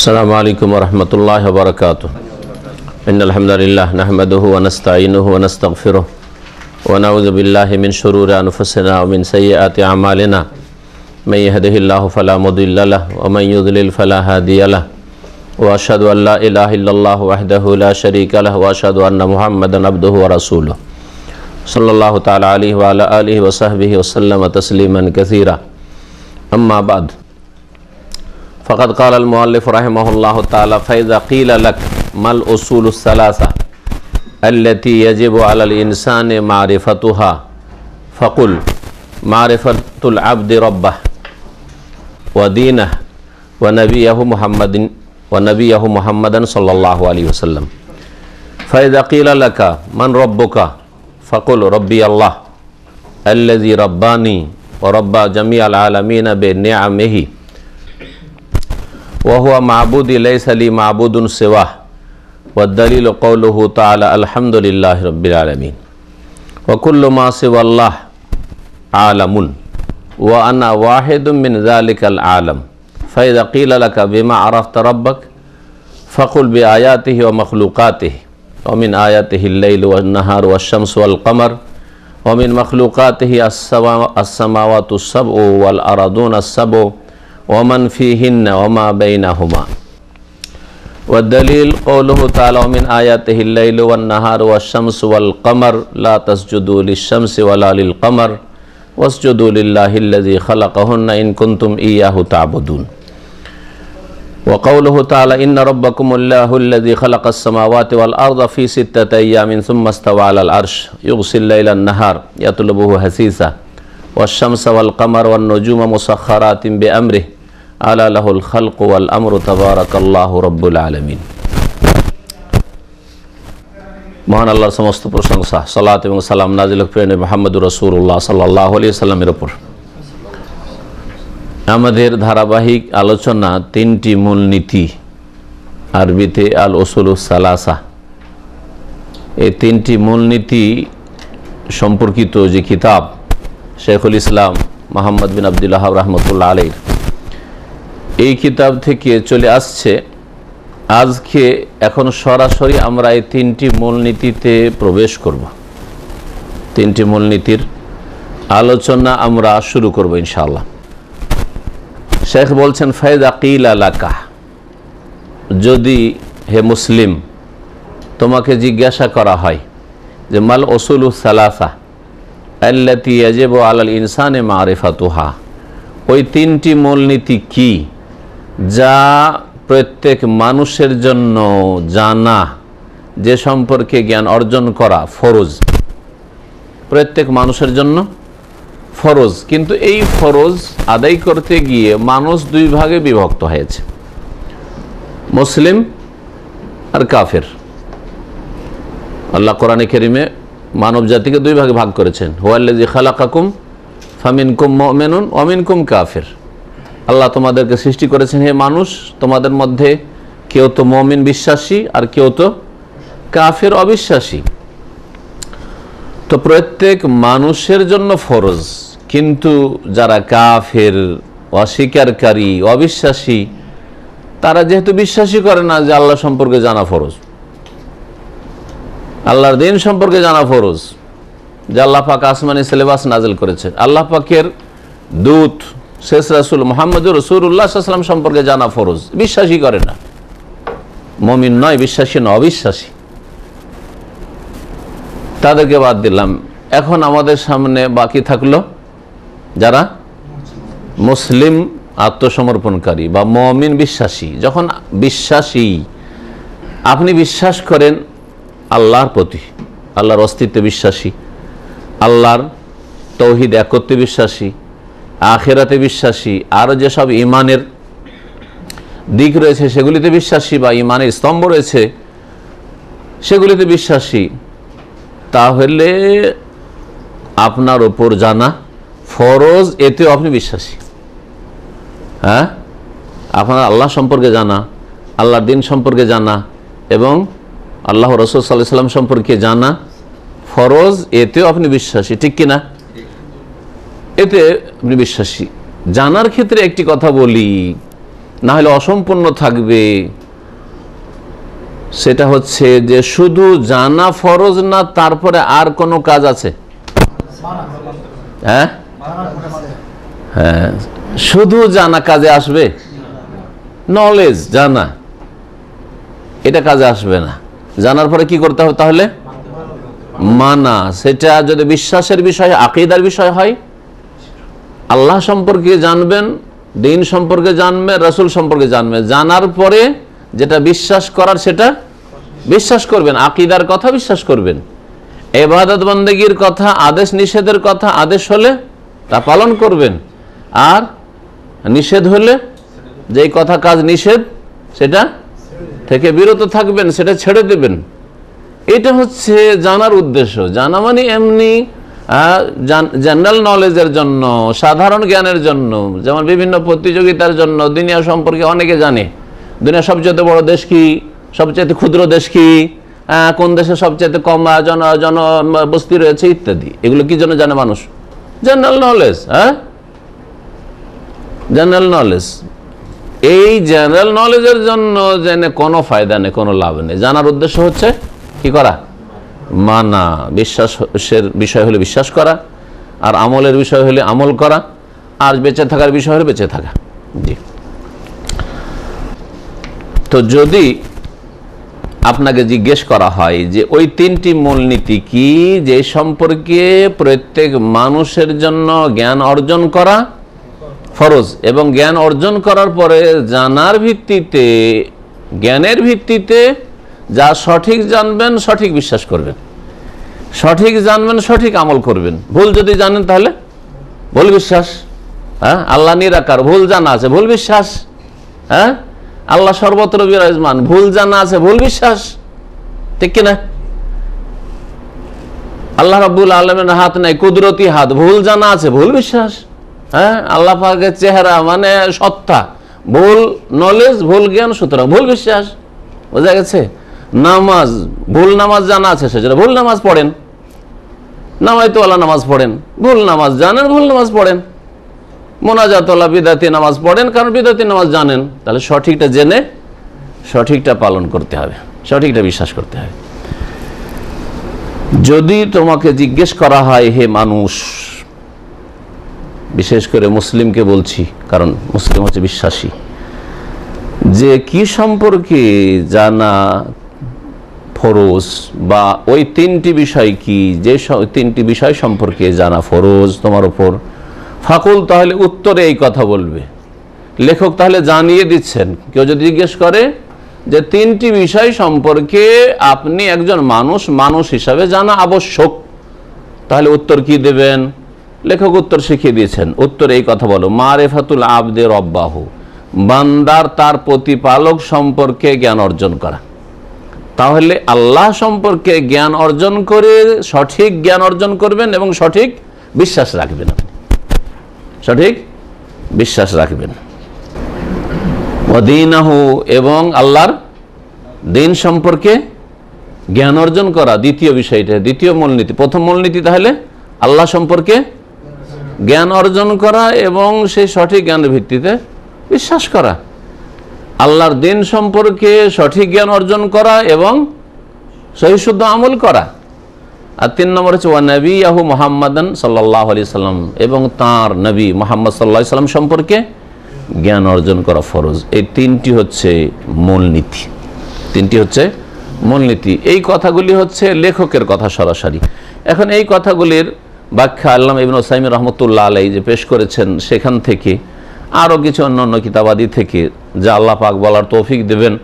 अस्सलामु अलैकुम वरहमतुल्लाहि वबरकातुहू। इन्नल हम्दुलिल्लाह नहमदुहु व नस्तईनुहु व नस्तगफिरुहु व नऊज़ु बिल्लाहि मिन शुरूरि अनफुसिना व मिन सय्यिआति अमालिना। मन यहदिहिल्लाहु फला मुदिल्ल लहु व मन युद्लिल फला हादिय लहु व अशहदु अन ला इलाहा इल्लल्लाहु वहदहु ला शरीका लहु व अशहदु अन्ना मुहम्मदन अब्दुहु व रसूलुहु सल्लल्लाहु तआला अलैहि व अला आलिहि व सहबिहि व सल्लम तस्लीमन कसीरा। अम्मा बाद फ़क़द क़ाल अल मुअल्लिफ़ रहिमहुल्लाहु तआला फ़इज़ा क़ील लक मल उसूलुस सलासा अल्लती यजिबु अलल इंसानि मारिफ़तुहा फ़क़ुल मारिफ़तुल अब्दि रब्बह व दीनह व नबियहु मुहम्मदन सल्लल्लाहु अलैहि वसल्लम। फ़इज़ा क़ील लक मन रब्बुका फ़क़ुल रब्बी अल्लाह अल्लज़ी रब्बानी व रब्बा जमीअल आलमीन बिनिअमिही वहुवा माबूदी लैसा ली माबूदुन सिवाह वद्दलीलु क़ौलुहु तआला अल्हम्दुलिल्लाहि रब्बिल आलमीन व कुल्लु मा सिवल्लाह आलमुन व अना वाहिदुम मिन ज़ालिकल आलम। फ़इज़ा क़ील लक बिमा अरफ़्त रब्बक फ़क़ुल बिआयातिहि व मख़लूक़ातिहि व मिन आयातिहिल लैलु वन नहारु वश्शम्सु वल क़मर व मिन मख़लूक़ातिहि अस्समावातु अस्सब्उ वल अरदून अस्सब्उ वमन फ़ीहिन्न वमा बैनहुमा वद्दलील क़ौलुहु तआला मिन आयातिहिल लैलु वन नहारु वश्शम्सु वल क़मर ला तस्जुदू लिश्शम्सि वला लिल क़मर वस्जुदू लिल्लाहिल्लज़ी ख़लक़हुन्ना इन कुन्तुम इय्याहु तअबुदून व क़ौलुहु तआला इन्न रब्बकुमुल्लाहुल्लज़ी ख़लक़स समावाति वल अर्ज़ फ़ी सित्तति अय्यामिन सुम्मा इस्तवा अलल अर्श युग़सिल लैला अन्नहार यत्लुबुहु हसीसा वश्शम्स वल क़मर वन नुजूम मुसख़्ख़रातिन बिअम्रिहि अला लहुल ख़ल्क़ु वल अम्रु तबारकल्लाहु रब्बुल आलमीन। মহান আল্লাহর সমস্ত প্রশংসা, সালাত এবং সালাম নাজিল হোক প্রিয় মুহাম্মদুর রাসূলুল্লাহ সাল্লাল্লাহু আলাইহি ওয়াসাল্লামের উপর। আমাদের ধারাবাহিক আলোচনা তিনটি মূলনীতি, আরবিতে আল উসুলুস সালাসা, এই তিনটি মূলনীতি সম্পর্কিত যে কিতাব শেখুল ইসলাম মোহাম্মদ বিন আব্দুল ওয়াহাব রাহমাতুল্লাহ আলাইহি, এই কিতাব থেকে চলে আসছে। আজকে এখন সরাসরি আমরা এই তিনটি মূলনীতিতে প্রবেশ করব, তিনটি মূলনীতির আলোচনা আমরা শুরু করব ইনশাআল্লাহ। শেখ বলছেন ফাইযা কিলা লাকা, যদি হে মুসলিম তোমাকে জিজ্ঞাসা করা হয় যে মাল উসুলুস সালাসা আল্লাতী ইয়াজিবু আলাল ইনসানি মারিফাতুহা, ওই তিনটি মূলনীতি কি যা প্রত্যেক মানুষের জন্য জানা, যে সম্পর্কে জ্ঞান অর্জন করা ফরজ, প্রত্যেক মানুষের জন্য ফরজ। কিন্তু এই ফরজ আদায় করতে গিয়ে মানুষ দুই ভাগে বিভক্ত হয়েছে, মুসলিম আর কাফের। আল্লাহ কোরআনে কারীমে মানব জাতিকে দুই ভাগে ভাগ করেছেন, হুয়াল্লাযী খালাকাকুম ফামিনকুম মুমিনুন ওয়া মিনকুম কাফির। আল্লাহ তোমাদেরকে সৃষ্টি করেছেন হে মানুষ, তোমাদের মধ্যে কেউ তো মুমিন বিশ্বাসী আর কেউ তো কাফের অবিশ্বাসী। তো প্রত্যেক মানুষের জন্য ফরজ, কিন্তু যারা কাফের, অস্বীকারী, অবিশ্বাসী, তারা যেহেতু বিশ্বাসী করে না যে আল্লাহ সম্পর্কে জানা ফরজ, আল্লাহর দিন সম্পর্কে জানা ফরজ, যে আল্লাহ পাক আসমানি সিলেবাস নাজিল করেছেন, আল্লাহ পাকের দূত শেষ রাসূল মুহাম্মদুর রাসূলুল্লাহ সাল্লাল্লাহু আলাইহি ওয়াসাল্লাম সম্পর্কে জানা ফরজ, বিশ্বাসী করে না, মুমিন নয়, বিশ্বাসী নয়, অবিশ্বাসী, তাদেরকে বাদ দিলাম। এখন আমাদের সামনে বাকি থাকলো যারা মুসলিম আত্মসমর্পণকারী বা মুমিন বিশ্বাসী। যখন বিশ্বাসী, আপনি বিশ্বাস করেন আল্লাহর প্রতি, আল্লাহর অস্তিত্বে বিশ্বাসী, আল্লাহর তাওহীদ একত্বে বিশ্বাসী, আখিরাতে বিশ্বাসী, আরও যেসব ইমানের দিক রয়েছে সেগুলিতে বিশ্বাসী, বা ইমানের স্তম্ভ রয়েছে সেগুলিতে বিশ্বাসী, তাহলে আপনার ওপর জানা ফরজ, এতেও আপনি বিশ্বাসী। হ্যাঁ, আপনার আল্লাহ সম্পর্কে জানা, আল্লাহর দিন সম্পর্কে জানা এবং আল্লাহ রাসূল সাল্লাল্লাহু আলাইহি ওয়াসাল্লাম সম্পর্কে জানা ফরজ, এতেও আপনি বিশ্বাসী, ঠিক কিনা? এতে আপনি বিশ্বাসী। জানার ক্ষেত্রে একটি কথা বলি, না হলে অসম্পূর্ণ থাকবে। সেটা হচ্ছে যে শুধু জানা ফরজ না, তারপরে আর কোনো কাজ আছে? হ্যাঁ হ্যাঁ, শুধু জানা কাজে আসবে? নলেজ, জানা, এটা কাজে আসবে না। জানার পরে কি করতে হবে তাহলে? মানা। সেটা যদি বিশ্বাসের বিষয়, আকীদার বিষয় হয়, আল্লাহ সম্পর্কে জানবেন, দ্বীন সম্পর্কে জানবেন, রাসূল সম্পর্কে জানবেন, জানার পরে যেটা বিশ্বাস করার সেটা বিশ্বাস করবেন, আকীদার কথা বিশ্বাস করবেন, ইবাদত বন্দেগীর কথা, আদেশ নিষেধের কথা, আদেশ হলে তা পালন করবেন, আর নিষেধ হলে যেই কথা কাজ নিষেধ সেটা থেকে বিরত থাকবেন, সেটা ছেড়ে দেবেন। এটা হচ্ছে জানার উদ্দেশ্য। জানা মানে এমনি জেনারেল নলেজের জন্য, সাধারণ জ্ঞানের জন্য, যেমন বিভিন্ন প্রতিযোগিতার জন্য। দুনিয়া সম্পর্কে অনেকে জানে, দুনিয়া সবচেয়ে বড় দেশ কি, সবচেয়ে ক্ষুদ্র দেশ কি, কোন দেশে সবচেয়ে কম জনবস্তি রয়েছে ইত্যাদি। এগুলো কি জন্য জানে মানুষ? General knowledge. হ্যাঁ, জেনারেল নলেজ। এই জেনারেল নলেজের জন্য জেনে কোনো ফায়দা নেই, কোনো লাভ নেই। জানার উদ্দেশ্য হচ্ছে কি করা? মানা। বিশ্বাসের বিষয় হলে বিশ্বাস করা, আর আমলের বিষয় হলে আমল করা, আর বেঁচে থাকার বিষয় হলে বেঁচে থাকা। জি। তো যদি আপনাকে জিজ্ঞেস করা হয় যে ওই তিনটি মূলনীতি কি, যে সম্পর্কে প্রত্যেক মানুষের জন্য জ্ঞান অর্জন করা ফরজ, এবং জ্ঞান অর্জন করার পরে জানার ভিত্তিতে, জ্ঞানের ভিত্তিতে যা সঠিক জানবেন সঠিক বিশ্বাস করবেন, সঠিক জানবেন সঠিক আমল করবেন। ভুল যদি জানেন তাহলে ভুল বিশ্বাস। হ্যাঁ, আল্লাহ নিরাকার, ভুল জানা আছে, ভুল বিশ্বাস। হ্যাঁ, আল্লাহ সর্বত্র বিরাজমান, ভুল জানা আছে, ভুল বিশ্বাস। ঠিক কিনা? আল্লাহ রাব্বুল আলামিনের হাত নাই, কুদরতি হাত, ভুল জানা আছে, ভুল বিশ্বাস। হ্যাঁ, আল্লাহ পাকের চেহারা মানে সত্তা, ভুল নলেজ, ভুল জ্ঞান, সুতরাং ভুল বিশ্বাস। বোঝা গেছে? নামাজ, ভুল নামাজ জানা আছে, সেজন্য ভুল নামাজ পড়েন। নামাইতওয়ালা নামাজ পড়েন, ভুল নামাজ জানেন, ভুল নামাজ পড়েন। মোনাজাতওয়ালা বিদাতি নামাজ পড়েন, কারণ বিদাতি নামাজ জানেন। তাহলে সঠিকটা জেনে সঠিকটা পালন করতে হবে, সঠিকটা বিশ্বাস করতে হবে। যদি তোমাকে জিজ্ঞেস করা হয়, হে মানুষ, বিশেষ করে মুসলিমকে বলছি, কারণ মুসলিম হচ্ছে বিশ্বাসী, যে কি সম্পর্কে জানা ফরজ, বা ওই তিনটি বিষয় কি, যে তিনটি বিষয় সম্পর্কে জানা ফরজ তোমার উপর, ফাকুল, তাহলে উত্তরে এই কথা বলবে। লেখক তাহলে জানিয়ে দিচ্ছেন, কেউ যদি জিজ্ঞেস করে যে তিনটি বিষয় সম্পর্কে আপনি একজন মানুষ হিসাবে জানা আবশ্যক, তাহলে উত্তর কি দেবেন? লেখক উত্তর শিখিয়ে দিয়েছেন। উত্তর এই কথা বলো, মারিফাতুল আবদে রব্বাহু, বান্দার তার প্রতিপালক সম্পর্কে জ্ঞান অর্জন করা। তাহলে আল্লাহ সম্পর্কে জ্ঞান অর্জন করে সঠিক জ্ঞান অর্জন করবেন এবং সঠিক বিশ্বাস রাখবেন, সঠিক বিশ্বাস রাখবেন। ওয়াদিনাহু, এবং আল্লাহর দিন সম্পর্কে জ্ঞান অর্জন করা। দ্বিতীয় বিষয়টা, দ্বিতীয় মূলনীতি। প্রথম মূলনীতি তাহলে আল্লাহ সম্পর্কে জ্ঞান অর্জন করা এবং সেই সঠিক জ্ঞানের ভিত্তিতে বিশ্বাস করা। আল্লাহর দিন সম্পর্কে সঠিক জ্ঞান অর্জন করা এবং সহিশুদ্ধ আমল করা। আর 3 নম্বর হচ্ছে ওয়া নবিয়াহু মুহাম্মাদান সাল্লাল্লাহু আলাইহি সাল্লাম, এবং তাঁর নবী মুহাম্মদ সাল্লাল্লাহু আলাইহি সাল্লাম সম্পর্কে জ্ঞান অর্জন করা ফরজ। এই তিনটি হচ্ছে মূলনীতি, তিনটি হচ্ছে মূলনীতি। এই কথাগুলি হচ্ছে লেখকের কথা সরাসরি। এখন এই কথাগুলির ব্যাখ্যা আল্লামা ইবনে উসাইমিন রাহমাতুল্লাহ আলাইহি যে পেশ করেছেন, সেখান থেকে আরও কিছু অন্য কিতাবাদি থেকে যা আল্লাহ পাক বলার তৌফিক দেবেন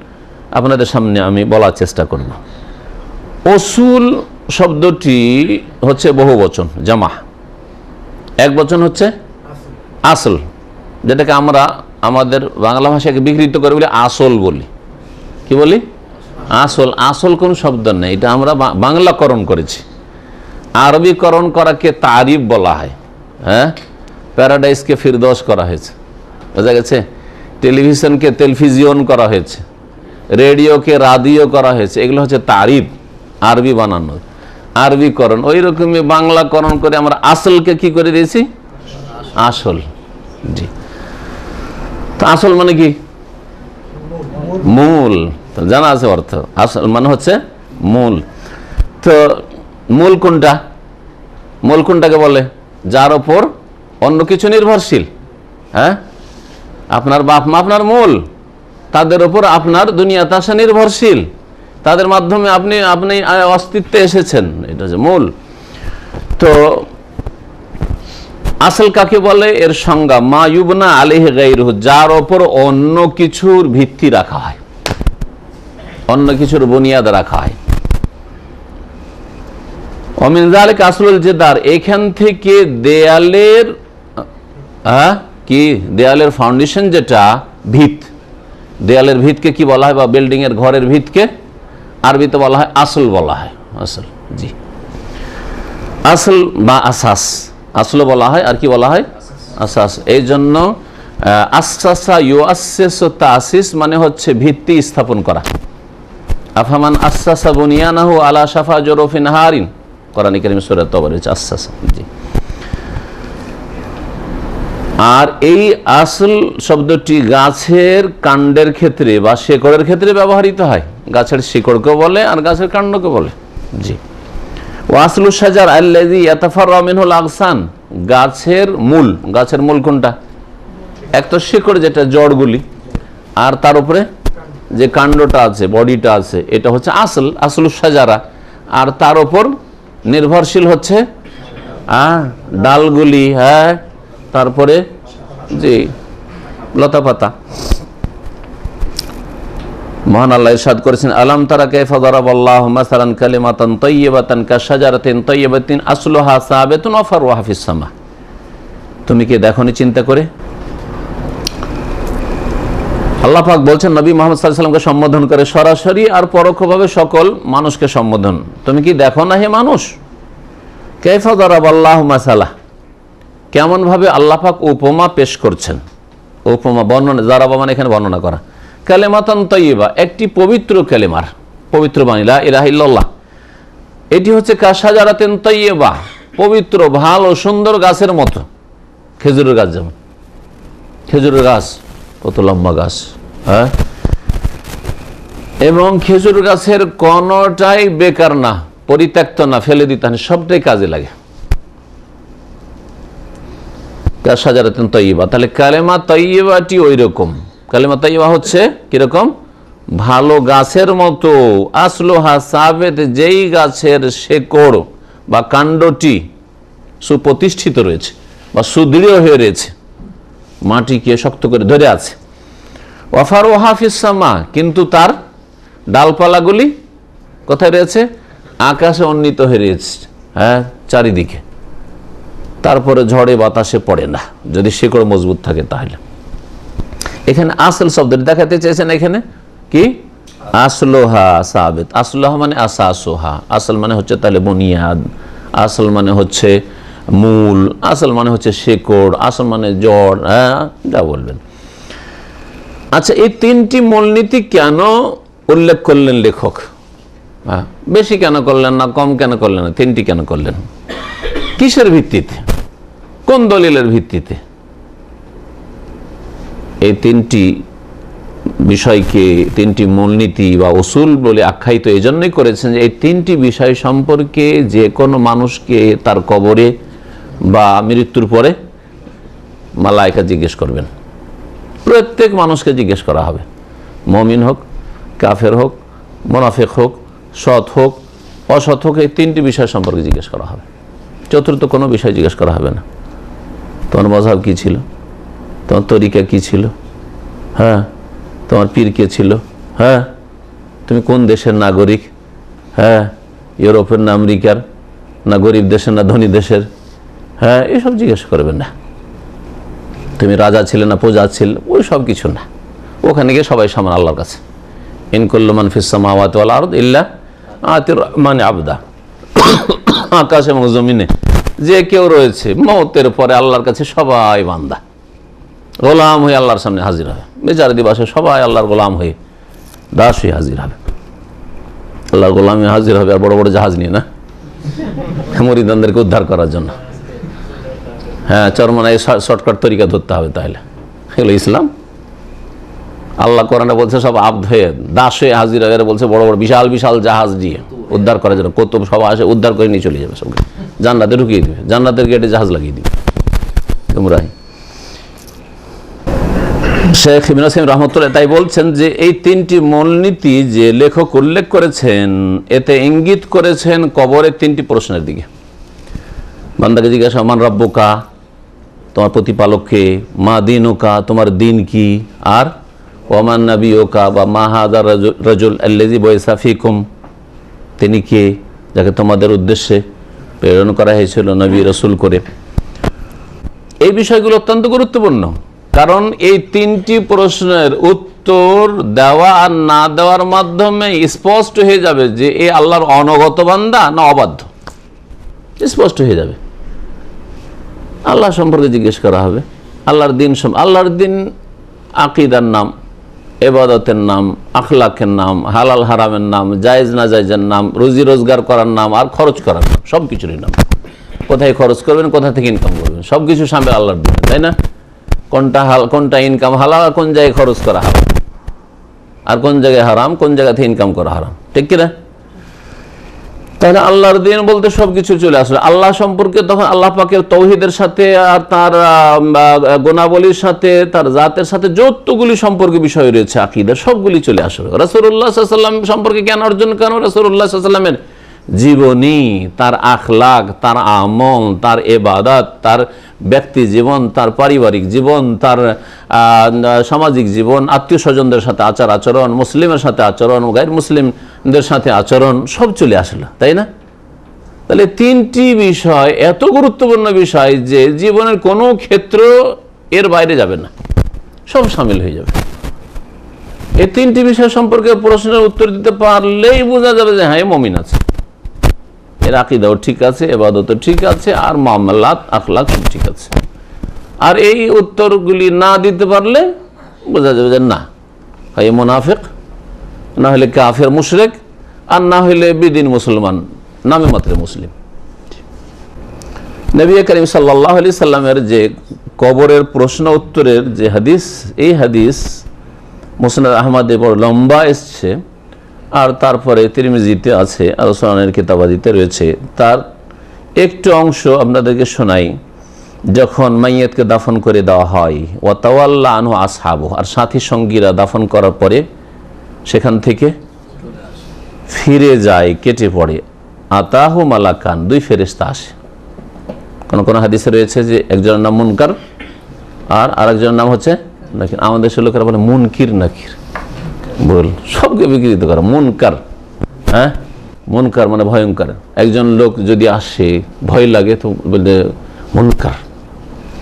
আপনাদের সামনে আমি বলার চেষ্টা করব। উসুল শব্দটি হচ্ছে বহু বচন, জামা। এক বচন হচ্ছে আসল, যেটাকে আমরা আমাদের বাংলা ভাষাকে বিকৃত করে বলি আসল বলি। কি বলি? আসল। আসল কোন শব্দ নেই, এটা আমরা বাংলাকরণ করেছি। আরবিকরণ করাকে তারিফ বলা হয়। হ্যাঁ, প্যারাডাইসকে ফিরদৌস করা হয়েছে, বোঝা গেছে? টেলিভিশনকে তেলফিজিয়ন করা হয়েছে, রেডিওকে রাদিও করা হয়েছে। এগুলো হচ্ছে তারিফ, আরবি বানানো, আরবিকরণ। ওই রকমই বাংলাকরণ করে আমরা আসলকে কি করে দিয়েছি? আসল। জি। তো আসল মানে কি? মূল, জানা আছে অর্থ। আসল মানে হচ্ছে মূল। তো মূল কোনটা? মূল কোনটাকে বলে? যার ওপর অন্য কিছু নির্ভরশীল। হ্যাঁ, আপনার বাপ মা আপনার মূল, তাদের ওপর আপনার দুনিয়াতে আসা নির্ভরশীল, তাদের মাধ্যমে আপনি আপনি অস্তিত্বে এসেছেন, এটা হচ্ছে মূল। তো আসল কাকে বলে? এর সংজ্ঞা মা ইউবনা আলাইহি গায়রুহু, যার ওপর অন্য কিছুর ভিত্তি রাখা হয়, অন্য কিছুর বুনিয়াদ রাখা হয়। অমিন যালিকা আসলুল জিদার, এখান থেকে দেয়ালের কি, দেয়ালের ফাউন্ডেশন যেটা ভিত, দেয়ালের ভিতকে কি বলা হয়, বা বিল্ডিং এর ঘরের ভিতকে আরবিতে বলা হয় আসল বলা হয়। আসল, জি, আসল বা আসাস, আসল বলা হয়, আর কি বলা হয়? আসাস। এই জন্য আসাসা ইউআসসিসু তাসিস মানে হচ্ছে ভিত্তি স্থাপন করা। আফামান আসাসা বুনিয়ানাহু আলা শাফা জুরুফিন হারিন, কোরআন কারীম সূরা তাওবার আসাসা। জি। আর এই আসল শব্দটি গাছের কাণ্ডের ক্ষেত্রে বা শিকড়ের ক্ষেত্রে ব্যবহৃত হয়। গাছের শিকড়কে বলে আর গাছের কাণ্ডকে বলে। জি। ওয়াসলু শাজার আল্লাযী ইয়াতাফাররা মিনহুল আগসান, গাছের মূল, গাছের মূল কোনটা? এক তো শিকড় যেটা জড়গুলি, আর তার উপরে যে কাণ্ডটা আছে, বডিটা আছে, এটা হচ্ছে আসল, আসলু শাজারা। আর তার উপর নির্ভরশীল হচ্ছে ডালগুলি, হ্যাঁ, তারপরে জি লতা পাতা। মহান আল্লাহ ইরশাদ করেছেন, আলাম তারা কাইফা দারাবাল্লাহু মাসালান কালিমাতান তাইয়্যিবাতান কাশাজারাতিন তাইয়্যিবাতিন আসলুহা সাবিতুন ওয়া ফারউহা ফিস সামা। তুমি কি দেখোনি চিন্তা করে? আল্লাহ পাক বলছেন নবী মুহাম্মদ সাল্লাল্লাহু আলাইহি ওয়াসাল্লামকে সম্বোধন করে সরাসরি আর পরোক্ষভাবে সকল মানুষকে সম্বোধন, তুমি কি দেখো না হে মানুষ? কাইফা দারাবাল্লাহু মাসালা, কেমন ভাবে আল্লাহ পাক উপমা পেশ করছেন। উপমা, বর্ণনা, যারাবা মানে এখানে বর্ণনা করা। কালেমাতান তাইয়্যিবা, একটি পবিত্র কালেমার, পবিত্র বাণী লা ইলাহা ইল্লাল্লাহ, এটি হচ্ছে কাশাজারাতিন তাইয়্যিবা, পবিত্র ভালো সুন্দর গাছের মতো। খেজুরের গাছ যেমন, খেজুরের গাছ কত লম্বা গাছ, হ্যাঁ, এবং খেজুর গাছের কোনটাই বেকার না, পরিত্যক্ত না, ফেলে দিতে হয়, সবটাই কাজে লাগে। কাশাজারাতিন তাইয়্যিবা, তাহলে কালেমা তাইয়্যিবাটি ওই রকম। কালেমা তাইয়্যিবা হচ্ছে কিরকম? ভালো গাছের মতো। আসলুহা সাবিত, যেই গাছের শেকড় বা কাণ্ডটি সুপ্রতিষ্ঠিত রয়েছে বা সুদৃঢ় হয়ে রয়েছে, মাটিকে শক্ত করে ধরে আছে। ওয়া ফারউহা ফিস সামা, কিন্তু তার ডালপালাগুলি কোথায় রয়েছে? আকাশে উন্নীত হয়ে রয়েছে, হ্যাঁ, চারিদিকে। তারপরে ঝড়ে বাতাসে পড়ে না, যদি শিকড় মজবুত থাকে তাহলে। এখানে আসল শব্দটি দেখাতে চেয়েছেন, এখানে কি? আসলুহা সাবিত। আসলুহা মানে আসাসুহা, আসল মানে হচ্ছে তাহলে বুনিয়াদ, আসল মানে হচ্ছে মূল, আসল মানে হচ্ছে শিকড়, আসল মানে জড়, হ্যাঁ, যা বলবেন। আচ্ছা, এই তিনটি মূলনীতি কেন উল্লেখ করলেন লেখক? হ্যাঁ, বেশি কেন করলেন না, কম কেন করলেন না, তিনটি কেন করলেন? কিসের ভিত্তিতে, কোন দলিলের ভিত্তিতে? এই তিনটি বিষয়কে তিনটি মূলনীতি বা উসুল বলে আখ্যায়িত এই জন্যই করেছেন যে এই তিনটি বিষয় সম্পর্কে যে কোনো মানুষকে তার কবরে বা মৃত্যুর পরে মালায়েকা জিজ্ঞেস করবেন। প্রত্যেক মানুষকে জিজ্ঞেস করা হবে, মুমিন হোক, কাফের হোক, মুনাফিক হোক, সৎ হোক, অসৎ হোক, এই তিনটি বিষয় সম্পর্কে জিজ্ঞেস করা হবে। চতুর্থ কোনো বিষয় জিজ্ঞেস করা হবে না। তোমার মযহাব কি ছিল, তোমার তরিকা কি ছিল, হ্যাঁ, তোমার পীর কে ছিল, হ্যাঁ, তুমি কোন দেশের নাগরিক, হ্যাঁ, ইউরোপের না আমেরিকার, না গরিব দেশের না ধনী দেশের, হ্যাঁ, এসব জিজ্ঞেস করবেন না। তুমি রাজা ছিলে না প্রজা ছিল, ওই সব কিছু না। ওখানে গিয়ে সবাই সমান আল্লাহর কাছে। ইন কুল্লু মান ফিস সামাওয়াতি ওয়াল আরদ ইল্লা আতির রহমানি আবদা, আকাশ এবং জমিনে যে কেউ রয়েছে মওতের পরে আল্লাহর কাছে সবাই বান্দা, গোলাম হয়ে আল্লাহর সামনে হাজির হবে। বিচার দিবসে সবাই আল্লাহর গোলাম হয়ে, দাস হয়ে হাজির হবে, আল্লাহর গোলাম হয়ে হাজির হবে। আর বড় বড় জাহাজ নিয়ে না, মুরিদানদেরকে উদ্ধার করার জন্য। হ্যাঁ, চরমনায় শর্টকাট তরিকা ধরতে হবে, তাহলে এগুলো ইসলাম? আল্লাহ কোরআনে বলছে সব আব্দ হয়ে দাস হয়ে হাজির হয়ে বলছে বড় বড় বিশাল বিশাল জাহাজ দিয়ে উদ্ধার করার জন্য কত সব আসে উদ্ধার করে নিয়ে চলে যাবে সবকে জান্নাতে ঢুকিয়ে দিবে জান্নাতের গেটে জাহাজ লাগিয়ে দিবে তোমরাই। শেখ ইবনে কাসিম রাহমাতুল্লাহ তাই বলছেন যে এই তিনটি মূলনীতি যে লেখক উল্লেখ করেছেন এতে ইঙ্গিত করেছেন কবরের তিনটি প্রশ্নের দিকে। বান্দাকে জিজ্ঞাসা মান রাব্বুকা, তোমার প্রতিপালককে, মা দিনুকা, তোমার দিন কি, আর ওমান নাবিয়ুকা বা মা হাযা রাজুল আল্লাযী বুইসা ফীকুম, তিনি কে যাকে তোমাদের উদ্দেশ্যে প্রেরণ করা হয়েছিল নবী রাসূল করে। এই বিষয়গুলো অত্যন্ত গুরুত্বপূর্ণ, কারণ এই তিনটি প্রশ্নের উত্তর দেওয়া আর না দেওয়ার মাধ্যমে স্পষ্ট হয়ে যাবে যে এ আল্লাহর অনগত বান্দা না অবাধ্য, স্পষ্ট হয়ে যাবে। আল্লাহ সম্পর্কে জিজ্ঞেস করা হবে, আল্লাহর দিন আকীদার নাম, ইবাদতের নাম, আখলাকের নাম, হালাল হারামের নাম, জায়েজ না জায়েজের নাম, রুজি রোজগার করার নাম, আর খরচ করার নাম, সব কিছুরই নাম। কোথায় খরচ করবেন, কোথা থেকে ইনকাম করবেন, সব কিছু সামনে আল্লাহর দিন, তাই না? কোনটা ইনকাম হালাল, কোন জায়গায় খরচ করা হারাম, আর কোন জায়গায় হারাম, কোন জায়গা থেকে ইনকাম করা হারাম, ঠিক কিনা? তাহলে আল্লাহর দিন বলতে সবকিছু চলে আসলো। আল্লাহ সম্পর্কে তখন আল্লাহ পাকের তৌহিদের সাথে আর তার গুণাবলীর সাথে তার জাতের সাথে যতগুলি সম্পর্কে বিষয় রয়েছে আকীদার সবগুলি চলে আসলো। রাসূলুল্লাহ সাল্লাল্লাহু আলাইহি ওয়াসাল্লাম সম্পর্কে জ্ঞান অর্জন কেন? রাসূলুল্লাহ সাল্লাল্লাহু আলাইহি ওয়াসাল্লামের জীবনী, তার আখলাক, তার আমল, তার ইবাদত, তার ব্যক্তি জীবন, তার পারিবারিক জীবন, তার সামাজিক জীবন, আত্মীয় স্বজনদের সাথে আচার আচরণ, মুসলিমের সাথে আচরণ, গায়র মুসলিমদের সাথে আচরণ, সব চলে আসলো, তাই না? তাহলে তিনটি বিষয় এত গুরুত্বপূর্ণ বিষয় যে জীবনের কোনো ক্ষেত্র এর বাইরে যাবে না, সব সামিল হয়ে যাবে। এই তিনটি বিষয় সম্পর্কে প্রশ্নের উত্তর দিতে পারলেই বোঝা যাবে যে হ্যাঁ মুমিন আছে, এর আকীদাও ঠিক আছে, ইবাদতও ঠিক আছে, আর মুআমালাত আখলাক সব ঠিক আছে। আর এই উত্তরগুলি না দিতে পারলে বোঝা যাবে যে না, হয় মুনাফিক, না হলে কাফের মুশরিক, আর না হলে বিদিন মুসলমান, নামে মাত্র মুসলিম। নবী করিম সাল্লাল্লাহু আলাইহি সাল্লামের যে কবরের প্রশ্ন উত্তরের যে হাদিস, এই হাদিস মুসনাদ আহমদে বড় লম্বা এসছে, আর তারপরে তিরমিজিতে আছে, আর সুনানের কিতাবাদিতে রয়েছে। তার একটু অংশ আপনাদেরকে শোনাই। যখন মাইয়াতকে দাফন করে দেওয়া হয়, ওয়া তাওয়াল্লা আনহু আসহাবু, আর সাথী সঙ্গীরা দাফন করার পরে সেখান থেকে ফিরে যায়, কেটে পড়ে, আতাহু মালাকান, দুই ফেরেশতা আসে। কোন কোন হাদিসে রয়েছে যে একজনের নাম মুনকার আর আরেকজনের নাম হচ্ছে নাকির। আমাদের দেশের লোকেরা বলে মুনকির নাকির, বল সবকে বিকৃত করা মুনকার। হ্যাঁ, মুনকার মানে ভয়ঙ্কর। একজন লোক যদি আসে ভয় লাগে তো বলতে মুনকার,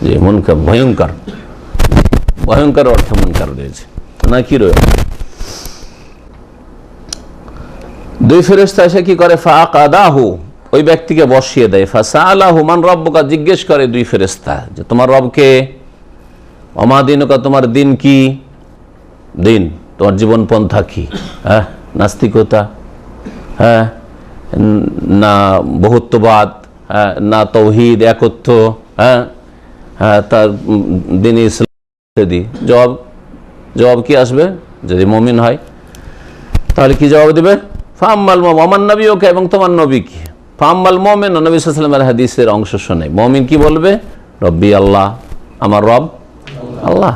যে মুনকার ভয়ঙ্কর, ভয়ঙ্কর অর্থে মুনকার রয়েছে, নাকির রয়েছে। দুই ফেরেশতা এসে কি করে, ফাআকাদাহু, ওই ব্যক্তিকে বসিয়ে দেয়। ফাসাআলাহু মান রাব্বুকা, জিজ্ঞেস করে দুই ফেরেশতা যে তোমার রব কে, ওমা দিনুকা, তোমার দিন কি, দিন তোমার জীবন পন্থা কি, হ্যাঁ নাস্তিকতা, হ্যাঁ না বহুত্ববাদ, হ্যাঁ না তৌহিদ একত্ব, হ্যাঁ হ্যাঁ তার দিন ইসলাম ইত্যাদি। জবাব কি আসবে? যদি মুমিন হয় তাহলে কি জবাব দেবে? ফাম্মাল মুমিন নবীকে, এবং তোমার নবী কি? ফাম্মাল মুমিন, নবী সাল্লাল্লাহু আলাইহি ওয়াসাল্লামের হাদিসের অংশ শোনে। মুমিন কি বলবে? রব্বি আল্লাহ, আমার রব আল্লাহ।